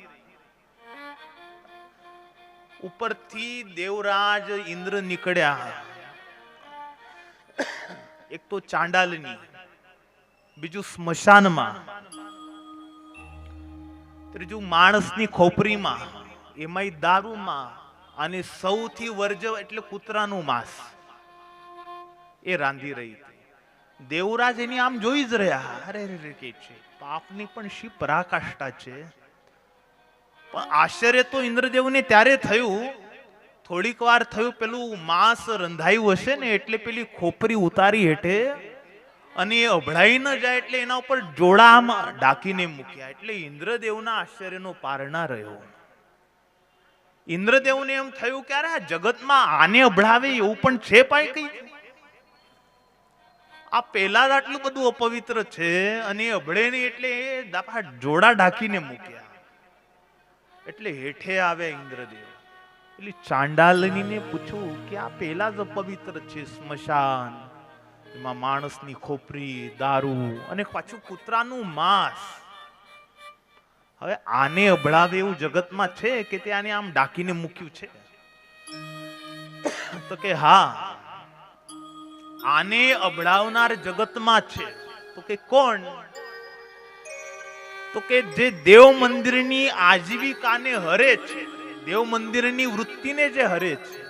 ઉપરથી દેવરાજ ઇન્દ્ર નીકળ્યા. એક તો ચાંડાલની, બીજું સ્મશાનમાં, ત્રીજું માણસની ખોપરીમાં, એમાંય દારૂમાં, અને સૌથી વર્જ એટલે કૂતરાનું માંસ એ રાંધી રહી હતી. દેવરાજ એની આમ જોઈ જ રહ્યા. અરે રે કે છે, પાપની પણ શી પરાકાષ્ઠા છે. પણ આશ્ચર્ય તો ઇન્દ્રદેવને ત્યારે થયું, થોડીક વાર થયું, પેલું માંસ રંધાયું હશે ને એટલે પેલી ખોપરી ઉતારી હેઠે અને એ અભડાઈ ન જાય એટલે એના ઉપર જોડામાં ઢાંકીને મૂક્યા. એટલે ઇન્દ્રદેવના આશ્ચર્યનો પાર ના રહ્યો. ઇન્દ્રદેવને એમ થયું કે અરે આ જગતમાં આને અભળાવે એવું પણ છે પાય કઈ? આ પેલા જ આટલું બધું અપવિત્ર છે અને એ અભળે નહીં એટલે એ દાપા જોડા ઢાંકીને મૂક્યા. એટલે હેઠે આવે ઇન્દ્રદેવ. એટલે ચાંડાલનીને પૂછ્યું કે આ પેલા જ અપવિત્ર છે, સ્મશાન, એમાં માણસની ખોપરી, દારૂ અને પાછું કૂતરાનું માંસ. હવે આને અભળાવે એવું જગતમાં છે કે તે આને આમ ડાકીને મૂક્યું છે? તો કે હા, આને અભળાવનાર જગતમાં છે. તો કે કોણ? તો કે જે દેવ મંદિરની આજીવિકાને હરે છે, દેવ મંદિરની વૃત્તિને જે હરે છે,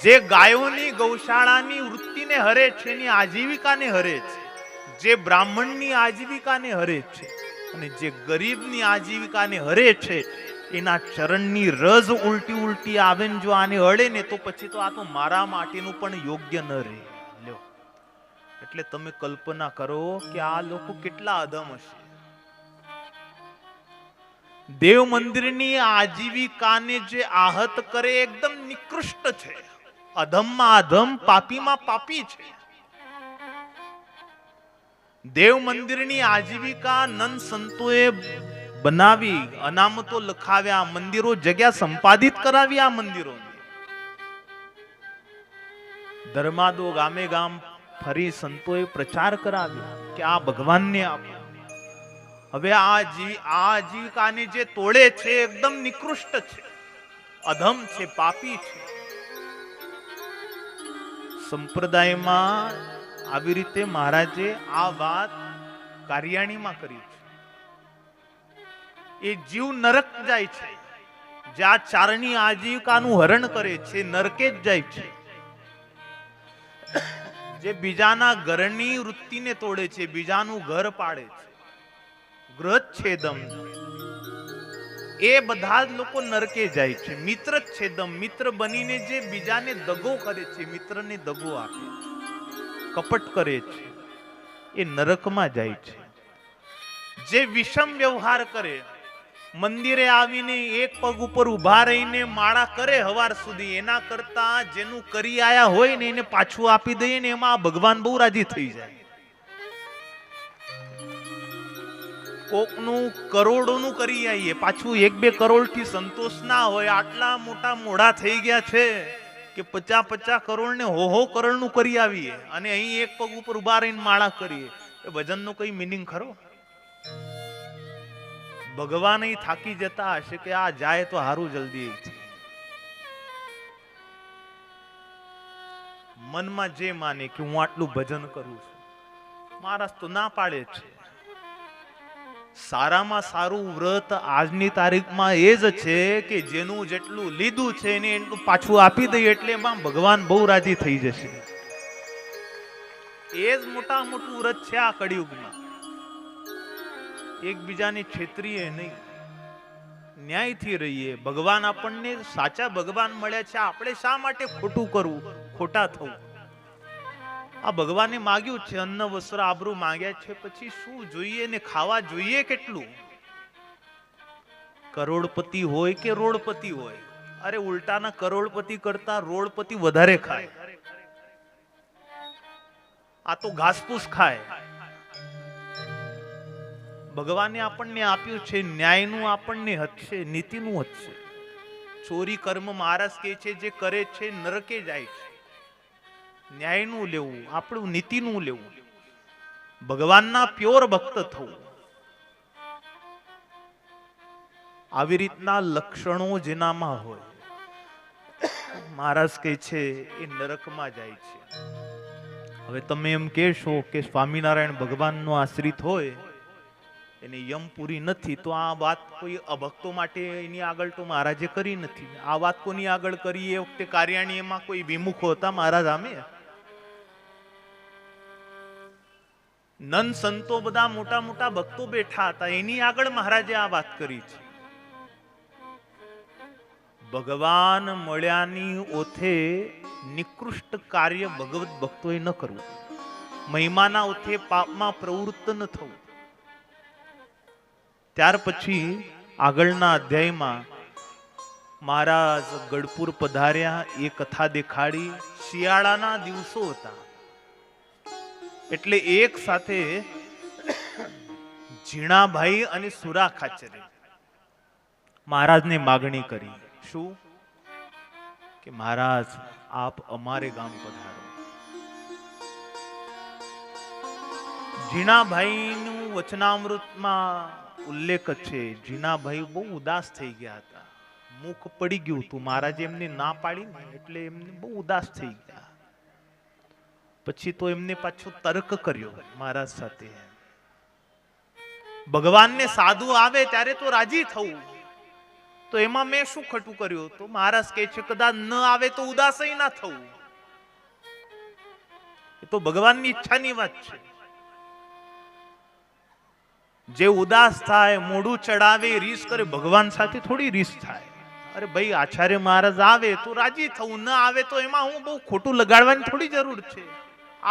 જે ગાયોની ગૌશાળાની વૃત્તિને હરે છે, એની આજીવિકાને હરે છે, જે બ્રાહ્મણની આજીવિકાને હરે છે અને જે ગરીબની આજીવિકાને હરે છે, એના ચરણની રજ ઉલટી ઉલટી આવે ને જો આને અડે ને તો પછી તો આ તો મારા માટેનું પણ યોગ્ય ન રહે. લ્યો, એટલે તમે કલ્પના કરો કે આ લોકો કેટલા અધમ હશે. દેવ મંદિરની આજીવિકાને જે આહત કરે એકદમ નિકૃષ્ટ છે, અધમમાં અધમ, પાપીમાં પાપી છે. દેવ મંદિરની આજીવિકા નંદ સંતોએ બનાવી, અનામતો લખાવ્યા, મંદિરો જગ્યા સંપાદિત કરાવી. આ મંદિરો ધર્માદો ગામે ગામ ફરી સંતોએ પ્રચાર કરાવ્યો કે આ ભગવાનને આપો. હવે આ આજીવિકાને જે તોડે છે એકદમ નિકૃષ્ટ છે, અધમ છે, પાપી છે. સંપ્રદાયમાં આવી રીતે મહારાજે આ વાત કાર્યાણીમાં કરી છે. એ જીવ નરક જાય છે, જ્યાં ચારની આજીવિકાનું હરણ કરે છે, નરકે જ જાય છે. જે બીજાના ઘરની વૃત્તિને તોડે છે, બીજાનું ઘર પાડે છે, ગૃહચ્છેદમ, એ બધા જ લોકો નરકે જાય છે. મિત્ર છેદમ, મિત્ર બનીને જે બીજાને દગો કરે છે, મિત્રને દગો આપે છે, કપટ કરે છે, એ નરકમાં જાય છે. જે વિષમ વ્યવહાર કરે, મંદિરે આવીને એક પગ ઉપર ઉભા રહીને માળા કરે હવાર સુધી, એના કરતા જેનું કરી આયા હોય ને એને પાછું આપી દઈએ ને એમાં ભગવાન બહુ રાજી થઈ જાય. કોકનું કરોડોનું કરી આવીએ, પાછું 1-2 કરોડ થી સંતોષ ના હોય. આટલા મોટા મોઢા થઈ ગયા છે કે 50-50 કરોડ ને હો કરોડ નું કરી આવીએ અને અહીં એક પગ ઉપર ઉભા રહીને માળા કરીએ. એ ભજનનો કઈ મિનિંગ ખરો? ભગવાન થાકી જતા હશે કે આ જાય તો હારું જલ્દી. મનમાં જે માને કે હું આટલું ભજન કરું છું, મહારાજ તો ના પાડે છે. સારામાં સારું વ્રત આજની તારીખમાં એ જ છે કે જેનું જેટલું લીધું છે એને એટલું પાછું આપી દઈએ એટલે એમાં ભગવાન બહુ રાજી થઈ જશે. એ જ મોટા મોટું વ્રત છે આ કળિયુગમાં. એકબીજાની છેતરીએ નહીં, ન્યાયથી રહીએ. ભગવાન આપણને સાચા ભગવાન મળ્યા છે, આપણે શા માટે ખોટું કરવું, ખોટા થવું? આ ભગવાને માગ્યું છે, અન્ન વસ્ત્ર આબરૂ માંગ્યા છે, પછી શું જોઈએ ને ખાવા જોઈએ કેટલું? કરોડપતિ હોય કે રોડપતિ હોય, અરે ઉલટાના કરોડપતિ કરતા રોડપતિ વધારે ખાય. આ તો ઘાસપૂસ ખાય. ભગવાને આપણને આપ્યું છે, ન્યાયનું આપણને હક છે, નીતિનું હક છે. ચોરી કર્મ મહારાજ કહે છે જે કરે છે નરકે જાય છે. ન્યાયનું લેવું, આપણું નીતિનું લેવું, ભગવાનના પ્યોર ભક્ત થવું. આવી રીતના લક્ષણો જેનામાં હોય, મહારાજ કહે છે એ નરકમાં જાય છે. હવે તમે એમ કહેશો કે સ્વામિનારાયણ ભગવાનનો આશ્રિત હોય એને યમ પૂરી નથી, તો આ વાત કોઈ અભક્તો માટે એની આગળ તો મહારાજે કરી નથી. આ વાત કોની આગળ કરી? એ વખતે કાર્યાણીમાં કોઈ વિમુખો હતા મહારાજ આમે? નંદ સંતો બધા મોટા મોટા ભક્તો બેઠા હતા, એની આગળ મહારાજે આ વાત કરી છે. ભગવાન મળ્યાની ઓથે નિકૃષ્ટ કાર્ય ભગવત ભક્તોએ ન કરવું, મહિમાના ઓથે પાપમાં પ્રવૃત્ત ન થવું. ત્યાર પછી આગળના અધ્યાયમાં મહારાજ ગઢપુર પધાર્યા, એ કથા દેખાડી. શિયાળાના દિવસો હતા એટલે એક સાથે ઝીણાભાઈ અને સુરા ખાચરે મહારાજને માગણી કરી. શું? કે મહારાજ આપ અમારે ગામ પધારો. ઝીણાભાઈનું વચનામૃતમાં ઉલ્લેખ છે. ઝીણાભાઈ બહુ ઉદાસ થઈ ગયા હતા, મુખ પડી ગયું હતું. મહારાજે એમને ના પાડી ને એટલે એમને બહુ ઉદાસ થઈ ગયા. પછી તો એમને પાછો તર્ક કર્યો મહારાજ સાથે. ભગવાનને સાધુ આવે ત્યારે તો રાજી થવું, તો એમાં મેં શું ખોટું કર્યું? તો મહારાજ કહે છે કદાચ ન આવે તો ઉદાસય ના થવું. એ તો ભગવાનની ઈચ્છાની વાત છે. જે ઉદાસ થાય, મોઢું ચડાવે, રીસ કરે, ભગવાન સાથે થોડી રીસ થાય. અરે ભાઈ, આચાર્ય મહારાજ આવે તો રાજી થવું, ન આવે તો એમાં હું બહુ ખોટું લગાડવાની થોડી જરૂર છે.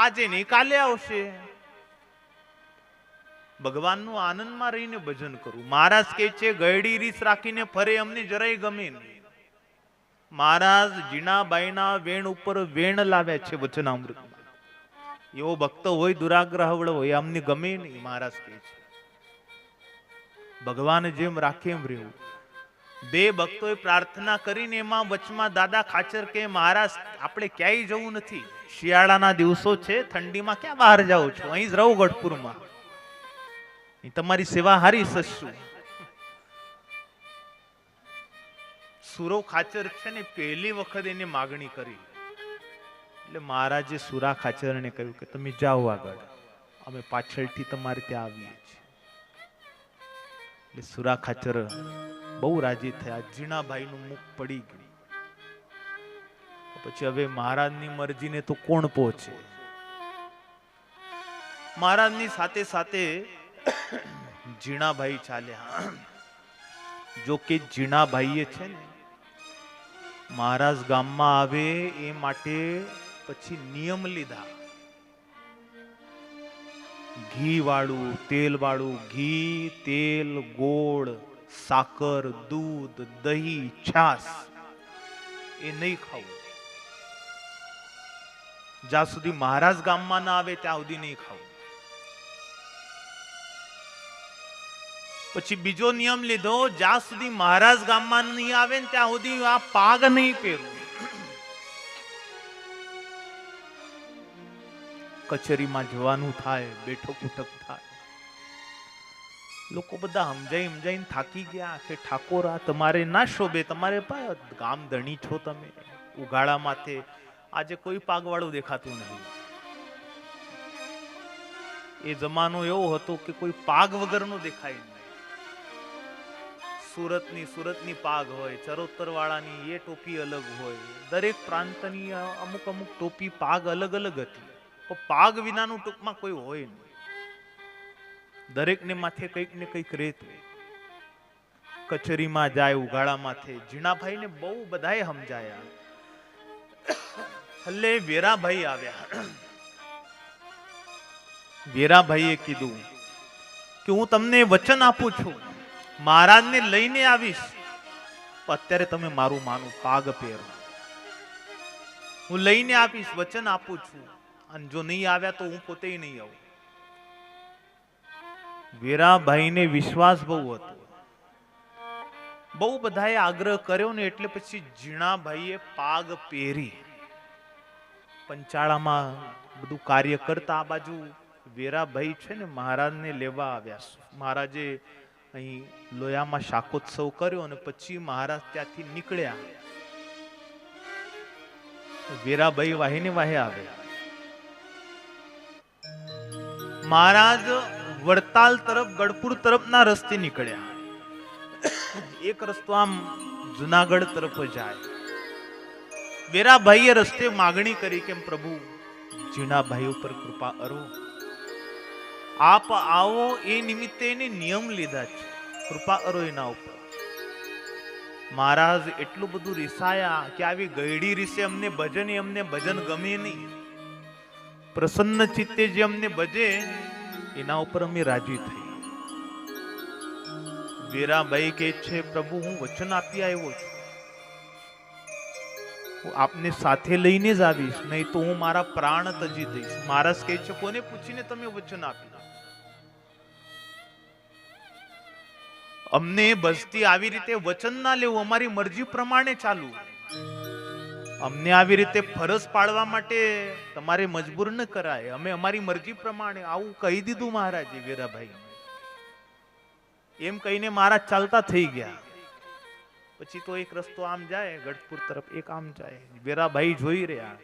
આજે નહીં કાલે આવશે. ભગવાનનું આનંદમાં રહીને ભજન કરવું. મહારાજ કહે છે ગયડી રીસ રાખીને ફરે અમને જરાય ગમે નહીં. મહારાજ ઝીણાબાઈના વેણ ઉપર વેણ લાવ્યા છે વચનામૃતમાં. એવો ભક્ત હોય, દુરાગ્રહવળ હોય, અમને ગમે નહીં. મહારાજ કહે છે ભગવાન જેમ રાખે એમ રહેવું. બે ભક્તોએ પ્રાર્થના કરીને એમાં વચમાં દાદા ખાચર કે મહારાજ આપણે ક્યાંય જવું નથી, શિયાળાના દિવસો છે, ઠંડીમાં ક્યાં બહાર જાઓ છો, અહીં જ રહો ગઢપુરમાં, તમારી સેવા હારી સસું. સુરો ખાચર છે ને પહેલી વખત એને માગણી કરી એટલે મહારાજે સુરા ખાચરને કહ્યું કે તમે જાઓ આગળ, અમે પાછળથી તમારે ત્યાં આવીએ છીએ. એટલે સુરા ખાચર બહુ રાજી થયા. ઝીણાભાઈનું મુખ પડી ગયું. પછી હવે મહારાજની મરજીને તો કોણ પહોંચે. મહારાજની સાથે સાથે ઝીણાભાઈ ચાલ્યા. જો કે ઝીણાભાઈએ છે ને મહારાજ ગામમાં આવે એ માટે પછી નિયમ લીધા. ઘી વાળું, તેલ વાળું, ઘી, તેલ, ગોળ, સાકર, દૂધ, દહીં, છાસ એ નહીં ખાવું. જ્યાં સુધી મહારાજ ગામમાં ના આવે ત્યાં સુધી નહીં ખાવું. પછી બીજો નિયમ લીધો, જ્યાં સુધી મહારાજ ગામમાં નહીં આવે ને ત્યાં સુધી આ પાગ નહીં પહેરવું. કચેરીમાં જવાનું થાય, બેઠક ઉઠક થાય, લોકો બધા સમજાઈને થાકી ગયા કે ઠાકોર આ તમારે ના શોભે, તમારે ગામ ધણી છો તમે, ઉઘાડા માથે આજે કોઈ પાગવાળું દેખાતું નહીં. એ જમાનો એવો હતો કે કોઈ પાગ વગરનો દેખાય નહીં. સુરતની પાગ હોય, ચરોતર વાળાની એ ટોપી અલગ હોય, દરેક પ્રાંતની અમુક ટોપી પાગ અલગ અલગ હતી. પણ પાગ વિનાનું ટૂંકમાં કોઈ હોય નહીં. દરેકને માથે કંઈક ને કંઈક રહેતું. કચેરીમાં જાય ઉઘાડા માથે. ઝીણાભાઈને બહુ બધાએ સમજાયા. છેલ્લે વેરાભાઈ આવ્યા. વેરાભાઈએ કીધું કે હું તમને વચન આપું છું, મહારાજને લઈને આવીશ, અત્યારે તમે મારું માનું પાગ પહેરો. હું લઈને આપીશ, વચન આપું છું. અને જો નહીં આવ્યા તો હું પોતે નહીં આવું. વેરાભાઈને વિશ્વાસ બહુ હતો. બહુ બધાએ આગ્રહ કર્યો ને એટલે પછી ઝીણાભાઈએ પાગ પહેરી પંચાળામાં બધું કાર્ય કરતા આ બાજુ વેરાભાઈ છે ને મહારાજને લેવા આવ્યા. મહારાજે અહીં લોયામાં શાકોત્સવ કર્યો અને પછી મહારાજ ત્યાંથી નીકળ્યા. વેરાભાઈ વાહીને વાહે આવ્યા. મહારાજ વડતાલ તરફ, ગઢપુર તરફના રસ્તે નીકળ્યા. એક રસ્તો આમ જુનાગઢ તરફ જાય. વેરાભાઈએ રસ્તે માગણી કરી કે પ્રભુ ઝીણાભાઈ ઉપર કૃપા કરો, આપ આવો એ નિમિત્તે એને નિયમ લીધા છે, કૃપા કરો એના ઉપર. મહારાજ એટલું બધું રીસાયા કે આવી ગયડી રીસે અમને ભજન ગમે નહીં. પ્રસન્ન ચિત્તે જે અમને ભજે એના ઉપર અમે રાજી થઈ. વેરાભાઈ કહે છે પ્રભુ હું વચન આપી આવ્યો છું, હું આપને સાથે લઈને જ આવીશ, નહીં તો હું મારા પ્રાણ તજી દઈશ. મહારાજ કહે છે, કોને પૂછીને તમે વચન આપ્યું? અમને બસથી આવી રીતે વચન ના લેવું, અમારી મરજી પ્રમાણે ચાલુ. અમને આવી રીતે ફરજ પાડવા માટે તમારે મજબૂર ન કરાય. અમે અમારી મરજી પ્રમાણે, આવું કહી દીધું મહારાજે વીરાભાઈ. એમ કહીને મહારાજ ચાલતા થઈ ગયા. પછી તો એક રસ્તો આમ જાય ગઢપુર તરફ, એક આમ જાય. વીરાભાઈ જોઈ રહ્યા,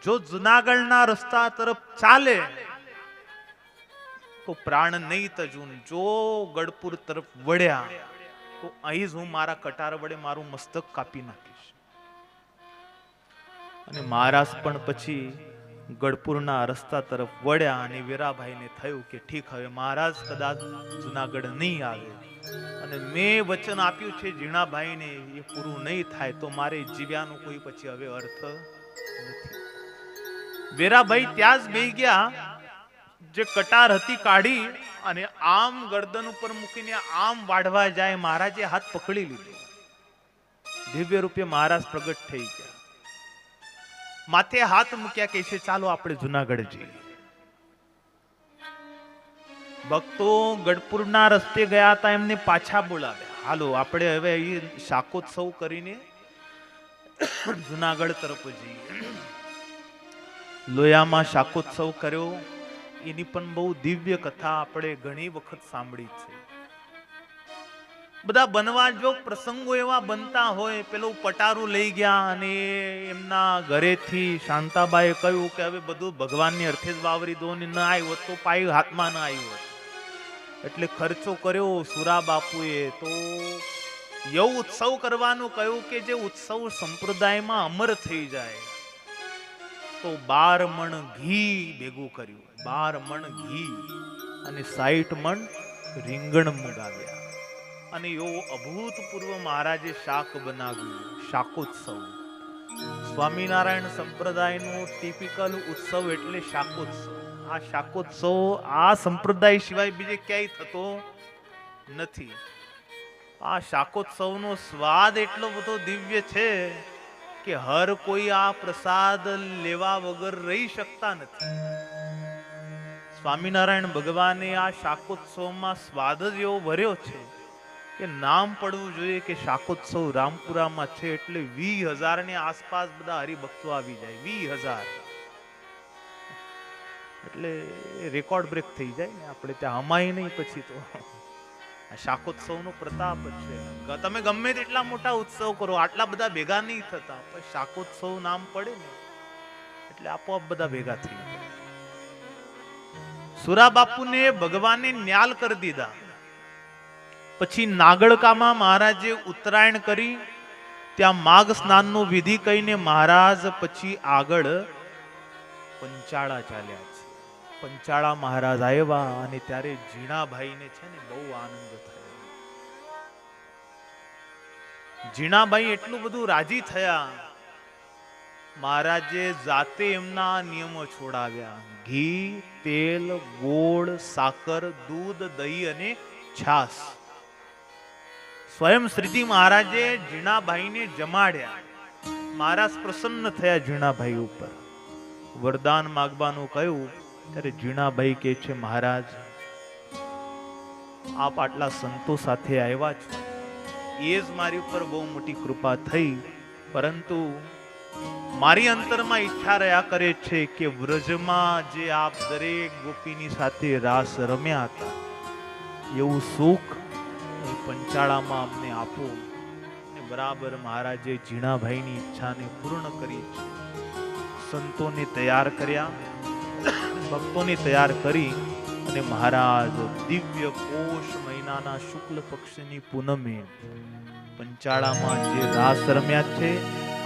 જો જુનાગઢના રસ્તા તરફ ચાલે તો પ્રાણ નહીં તજું. જો ગઢપુર તરફ વળ્યા તો અહીં જ હું મારા કટાર વડે મારું મસ્તક કાપી નાખીશ. અને મહારાજ પણ પછી ગઢપુરના રસ્તા તરફ વળ્યા અને વીરાભાઈને થયું કે ઠીક, હવે મહારાજ કદાચ જુનાગઢ નહીં આવે અને મેં વચન આપ્યું છે જીણાભાઈને એ પૂરું નહીં થાય તો મારે જીવ્યાનો કોઈ પછી હવે અર્થ નથી. વીરાભાઈ ત્યાં જ બેહી ગયા. જે કટાર હતી કાઢી અને આમ ગરદન ઉપર મૂકીને આમ વાઢવા જાય, મહારાજે હાથ પકડી લીધો. દિવ્ય રૂપે મહારાજ પ્રગટ થઈ ગયા. માથે હાથ મૂક્યા, કહે છે ચાલો આપણે જુનાગઢ જઈએ. ભક્તો ગઢપુરના રસ્તે ગયા હતા, એમને પાછા બોલાવ્યા, હાલો આપણે હવે અહીં શાકોત્સવ કરીને જુનાગઢ તરફ જઈએ. લોયામાં શાકોત્સવ કર્યો. એની પણ બહુ દિવ્ય કથા આપણે ઘણી વખત સાંભળી છે. બધા બનવા જો પ્રસંગો એવા બનતા હોય, પેલું પટારું લઈ ગયા અને એમના ઘરેથી શાંતાબાએ કહ્યું કે હવે બધું ભગવાનની અર્થે જ વાવરી દો, ને ન આવ્યો તો પાય હાથમાં ન આવ્યો. એટલે ખર્ચો કર્યો સુરા બાપુએ. તો એવું ઉત્સવ કરવાનું કહ્યું કે જે ઉત્સવ સંપ્રદાયમાં અમર થઈ જાય. તો 12 મણ ઘી ભેગું કર્યું. 12 મણ ઘી અને 60 મણ રીંગણ મંગાવ્યા. અને એવો અભૂતપૂર્વ મહારાજે શાક બનાવ્યું. શાકોત્સવ સ્વામિનારાયણ સંપ્રદાયનો ટિપિકલ ઉત્સવ એટલે શાકોત્સવ. આ શાકોત્સવ આ સંપ્રદાય સિવાય બીજે ક્યાંય થતો નથી. આ શાકોત્સવનો સ્વાદ એટલો બધો દિવ્ય છે કે હર કોઈ આ પ્રસાદ લેવા વગર રહી શકતા નથી. સ્વામિનારાયણ ભગવાને આ શાકોત્સવમાં સ્વાદ જ એવો ભર્યો છે કે નામ પડવું જોઈએ કે શાકોત્સવ રામપુરામાં છે. એટલે 20,000 ની આસપાસ બધા હરિભક્તો આવી જાય. 20,000 એટલે રેકોર્ડ બ્રેક થઈ જાય ને. આપણે ત્યાં હમાય નહીં પછી તો. શાકોત્સવનો પ્રતાપ છે. તમે ગમે તેટલા મોટા ઉત્સવ કરો, આટલા બધા ભેગા નહીં થતા, પણ શાકોત્સવ નામ પડે ને એટલે આપોઆપ બધા ભેગા થઈ જાય. સુરા બાપુને ભગવાને ન્યાલ કરી દીધા. પછી નાગડકામાં મહારાજે ઉત્તરાયણ કરી. ત્યાં માઘ સ્નાનનો વિધિ કહીને મહારાજ પછી આગળ પંચાળા ચાલ્યા છે. પંચાળા મહારાજ આવ્યા અને ત્યારે જીણાભાઈને છે ને બહુ આનંદ થયો. જીણાભાઈ એટલું બધું રાજી થયા, મહારાજે જાતે એમના નિયમો છોડાવ્યા. ઘી, તેલ, ગોળ, સાકર, દૂધ, દહીં અને છાસ સ્વયં શ્રીજી મહારાજે જીણાભાઈને જમાડ્યા. મહારાજ પ્રસન્ન થયા જીણાભાઈ ઉપર. વરદાન માગવાનું કહ્યું ત્યારે જીણાભાઈ કહે છે, મહારાજ આપ આટલા સંતો સાથે આવ્યા છો એ જ મારી ઉપર બહુ મોટી કૃપા થઈ. પરંતુ મારી અંતરમાં ઈચ્છા રહ્યા કરે છે કે વ્રજમાં જે આપ દરેક ગોપીની સાથે રાસ રમ્યા હતા એવું સુખ પંચાળામાં અમને આપો. બરાબર મહારાજે જીણાભાઈની ઈચ્છાને પૂર્ણ કરી છે. સંતોને તૈયાર કર્યા, ભક્તોને તૈયાર કરી અને મહારાજ દિવ્ય પોષ મહિનાના શુક્લ પક્ષની પૂનમે પંચાળામાં જે રાસ રમ્યા છે,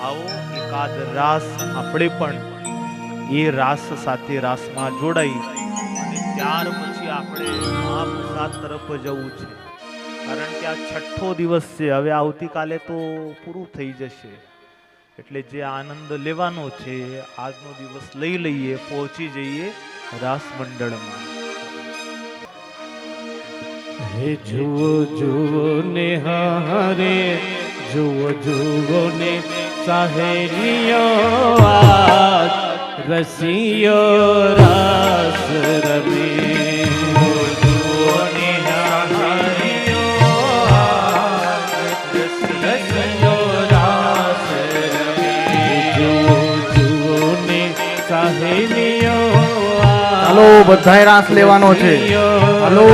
આવો એકાદ રાસ આપણે પણ એ રાસ સાથે રાસમાં જોડાઈ અને ત્યાર પછી આપણે મહાપ્રસાદ તરફ જવું છે. કારણ કે આ 6થો દિવસ છે. હવે આવતીકાલે તો પૂરું થઈ જશે. એટલે જે આનંદ લેવાનો છે આજનો દિવસ લઈ લઈએ, પહોંચી જઈએ રાસ મંડળમાં. હે જુઓ જુઓ ને હારે, જુઓ જુઓ ને સહેલીઓ આજ રસિયો રાસ રમે જુઓ નિહાળીઓ આજ રસિયો રાસ રમે જુઓ ને સહેલીઓ હાલો બધાય રાસ લેવાનો છે. હાલો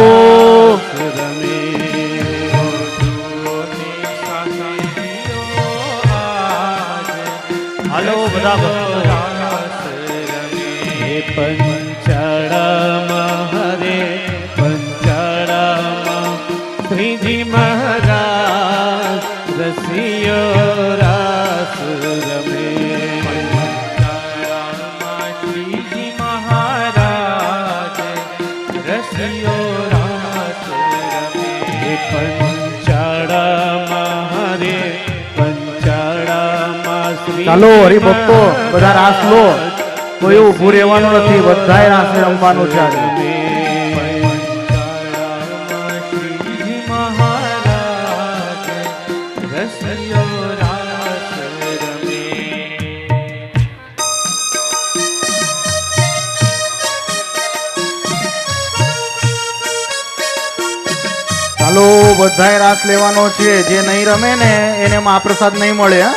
હાલો બધા ભક્તો. પંચાળામાં હરે પંચાળામાં શ્રીજી મહારાજ રસિયો રાસ રમે પંચાળામાં શ્રીજી મહારાજ રસિયો રાસ રમે પંચાળામાં હરે પંચાળામાં શ્રી ચાલો હરિભક્તો બધા રાસ લો. કોઈ ઊભું રહેવાનું નથી, બધાય રાસે રમવાનું છે આજે. શ્રીજી મહારાજ રસિયો રાસ રમે ચાલો બધાય રાસ લેવાનો છે. જે નહીં રમે ને એને મહાપ્રસાદ નહીં મળે. હા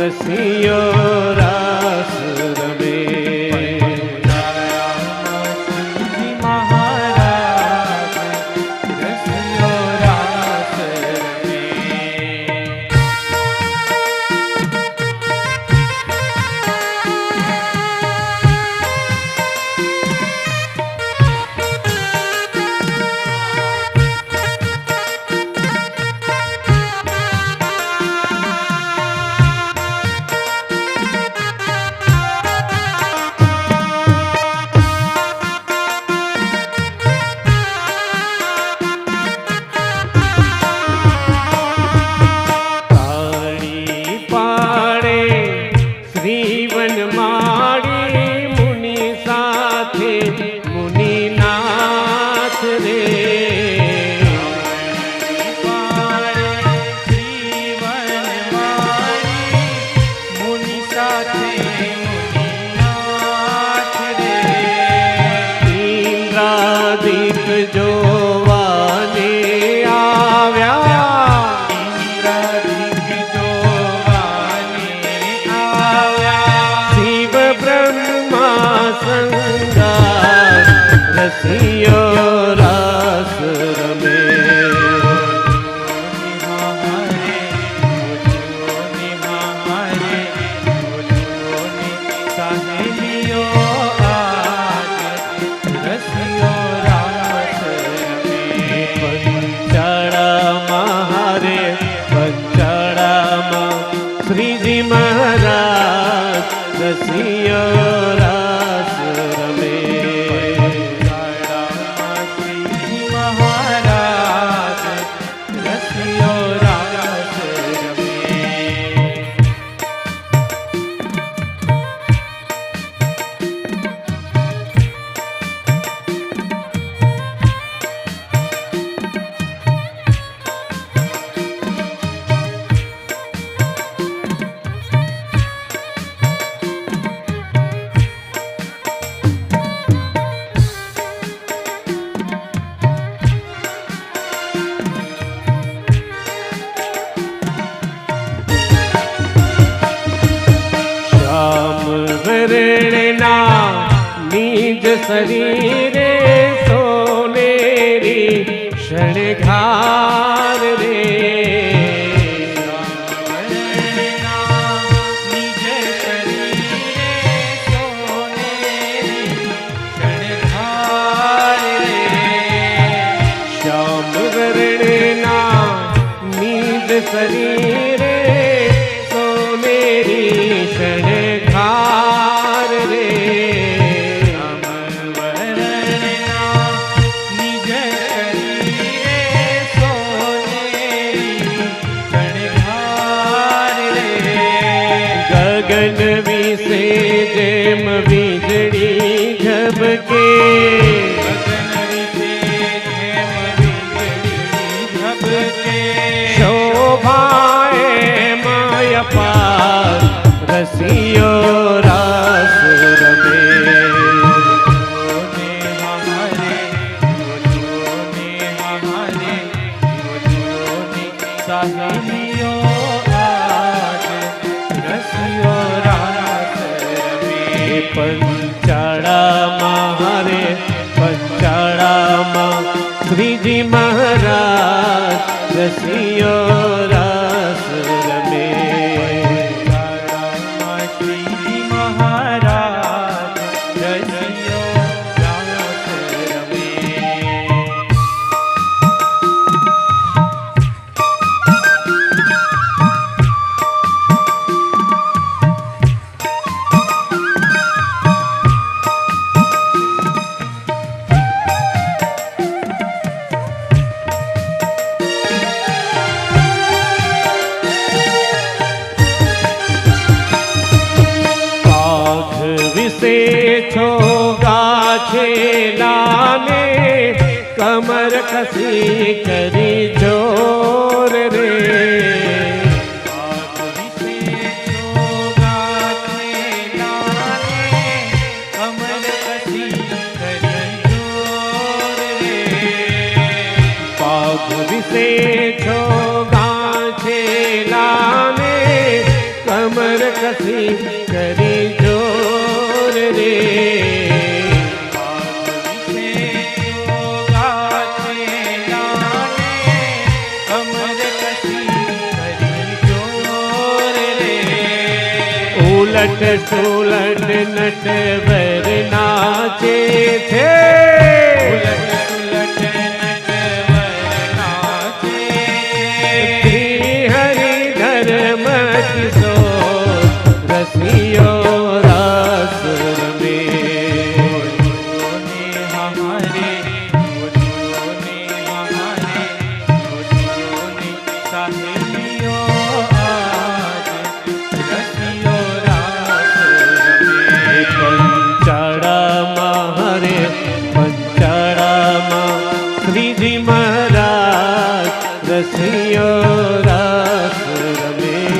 રસિયો રાસ રમે શ્રીજી મહારાજ રસિયો રાસ રમે જોવાને આવ્યા ઇન્દ્રદીપ જોવાને આવ્યા શિવ બ્રહ્મા સંગાર રસિયો રાસ રમે શ્રીજી મહારાજ રસિયો રાસ રમે શ્રીજી મહારાજ રસિયો રાસ રમે વરણના નિજ શરીરે સોનેરી શણગાર રે નિજ શરીરે સોનેરી શણગાર રે શ્યામ વરણના નિજ શરીરે સોનેરી શણગાર રે નિજ શરીરે સોનેરી શણગાર રે ગગન વિશે જેમ વીજળી ઝબકે શોભાએ માય પાર રસિયો રાસ રમે સાહેબીઓ આજ રસિયો રાસ રમે પંચાળામાં હરે પંચાળામાં શ્રીજી મહારાજ રસિયો રાસ રમે શ્રીજી મહારાજ રસિયો રાસ રમે છો ગાછે લાને કમર કસી કરી જોર રે પાગ વિશે છો ગાછે લાને કમર કસી કરી જોર રે ઉલટ સુલટ નટવર નાચે છે હરિ ધર્મ કિશોર રસિયો રસ રમે પંચાળામાં હરે પંચાળામાં શ્રીજી મહારાજ રસિયો રસ રમે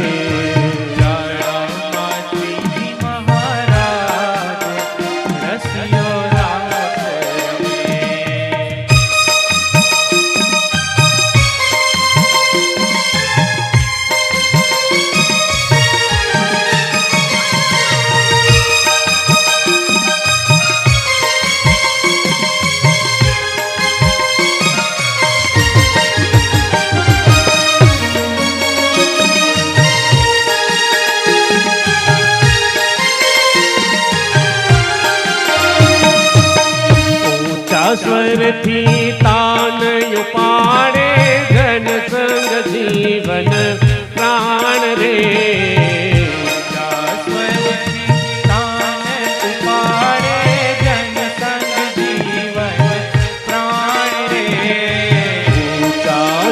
સ્વરથી તાન ઉપાડે જન સંગ જીવન પ્રાણ રે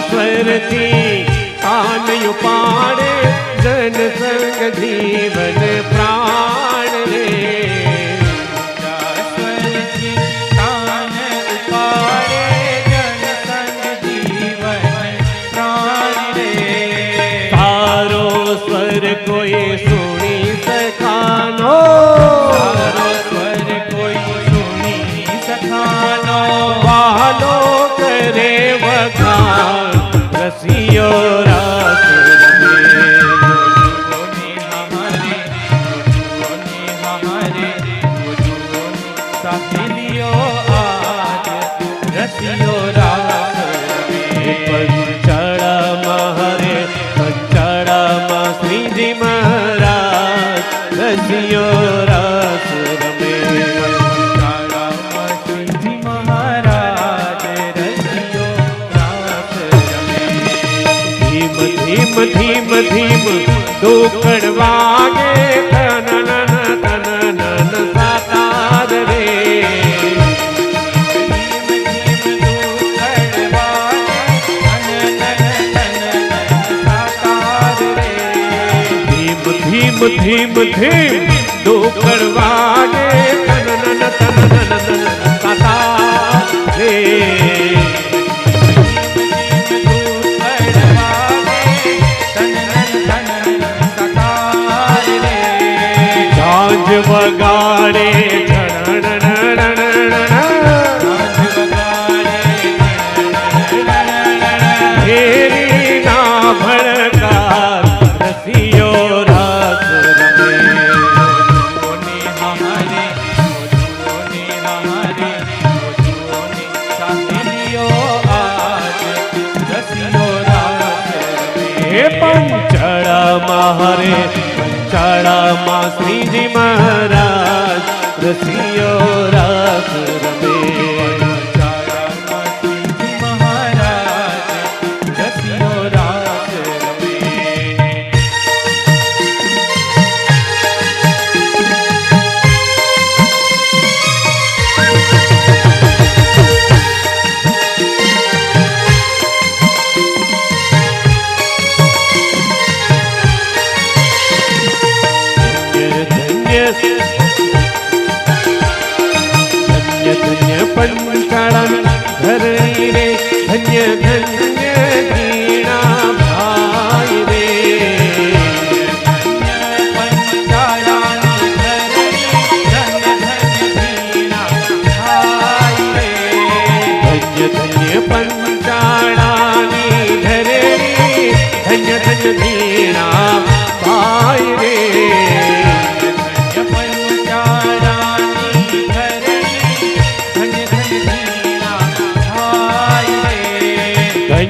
સ્વરથી તાન ઉપાડે જન સંગ જીવન પ્રાણ રે કોઈ સુણી સખાનો સ્વર કોઈ સુણી સખાનો વાલો કરે વખાણ રસિયો રસ રસિયો પંચાળામાં હરે પંચાળામાં શ્રીજી મહારાજ રસિયો રસ રમે શ્રીજી મહારાજ રસિયો રસ રમે ધીમ ધીમ ધીમ ધીમ દુકડ વાગે તનન તનન સાકાર રે ધીમ ધીમ ધીમ દુકડ વાગે તનન તનન સાકાર રે ઝાંઝ વગાડે ઘેરી ના ભડકાર રસિયો રસ પંચાળામાં હરે પંચાળામાં શ્રીજી મહારાજ રસિયો રસ રમે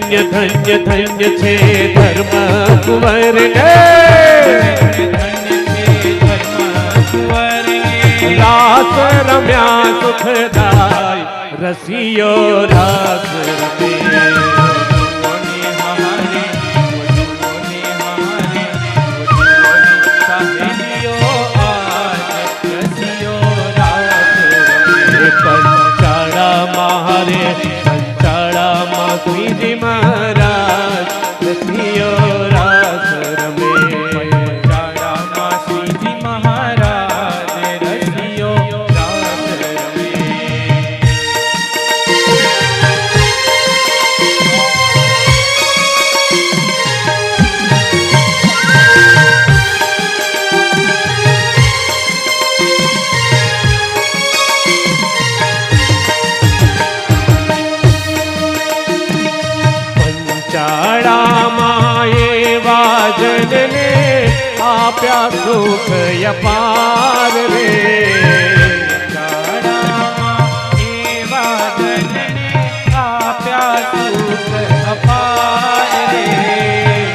ધન્ય ધન્ય ધન્ય છે ધર્મ કુંવર ને રાસ રમ્યા સુખદાય રસિયો રાસ રમે પંચાળામાં હરે પંચાળામાં શ્રીજી મહારાજ રસિયો રાસ રમે પંચાળામાં શ્રીજી મહારાજ રસિયો રાસ રમે પંચાળામાં એવા જનને આપ્યા સુખ અપાર રે પંચાળામાં એવા જનને આપ્યા સુખ અપાર રે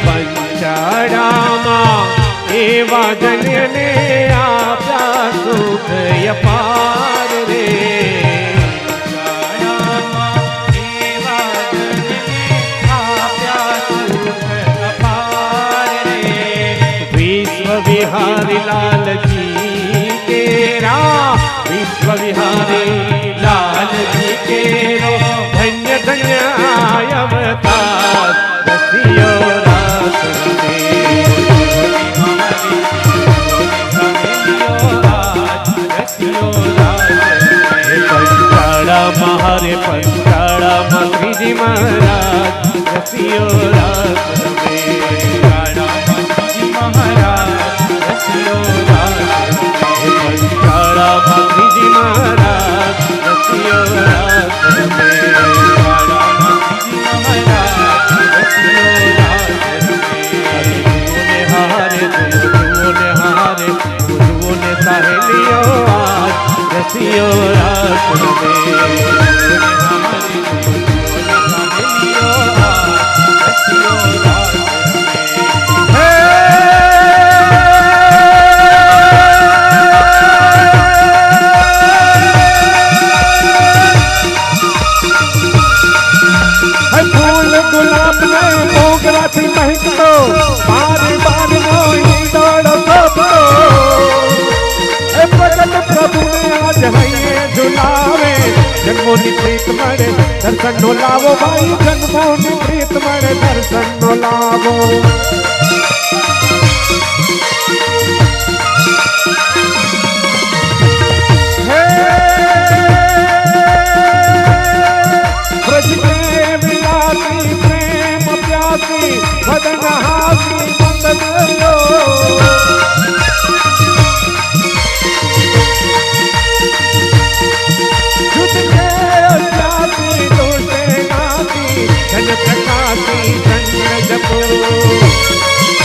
પંચાળામાં એવા જનને આપ્યા સુખ અપાર રે विहारी लाल जी केरा विश्व विहारी लाल जी केरो धन्य धन्य अवतार रसियो रास रमे पंचाड़ा महारे पंचाड़ा श्रीजी महाराज रसियो रास रमे पंचाड़ा श्रीजी महाराज रसियो रास रमे हारे हारे गुरुओं सहेलियो आज रसियो रास रमे જન્મોની પ્રીત મળે દર્શન નો લાવો ભાઈ જન્મોની પ્રીત મળે દર્શન નો લાવો હે બ્રજ પ્રેમ લાતી પ્રેમ પ્યાસી વદન હાસી મંદ प्रकाशी चंद्र जपो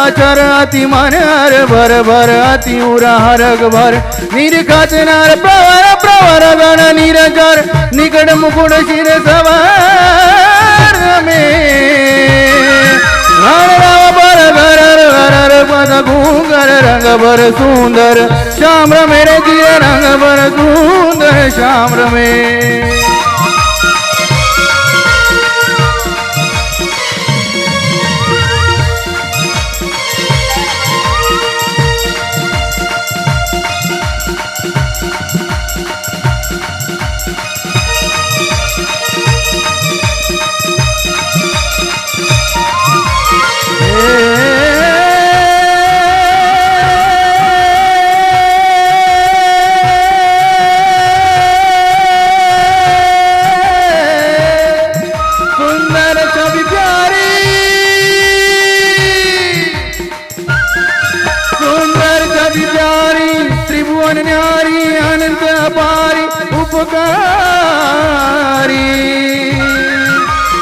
चराचर अति मन हर भर भर अति उरा हरग भर निरखत नर प्रवर प्रवर गण निरजर निकट मुकुट शिर सवार में रण राव बर घर घर पद घूंगर रंग भर सुंदर श्याम मेरे जिय रंग भर सुंदर श्याम में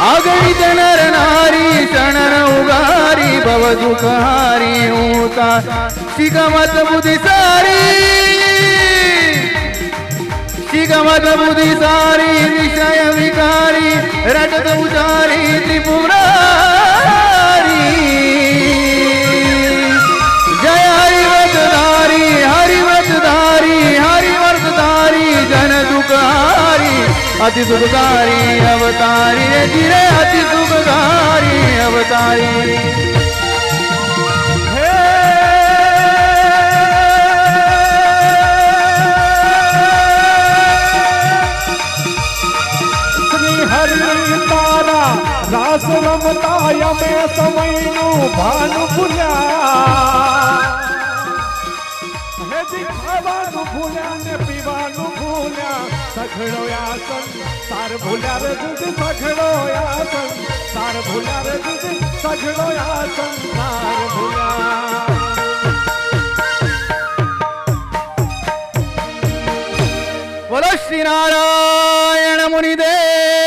अगणित नर नारी शरण उगारी भव दुखारी होता शिगमत बुद्धि सारी विषय विकारी रटत उचारी त्रिपुरारी जय हरिवतधारी हरिवर्तधारी जन दुखारी अति सुखकारी अवतारी रे धीरे अति सुखकारी अवतारी श्री हरि तारा रास रमताय में समय नु भानु भूल्या हे जी खावानु भूल्या ने पीवानु भूल्या सखड़ो या संसार भूल्या रे तुझे सखड़ो या संसार भूल्या रे तुझे सखड़ो या संसार भूल्या बोलो श्री नारायण मुनिदेव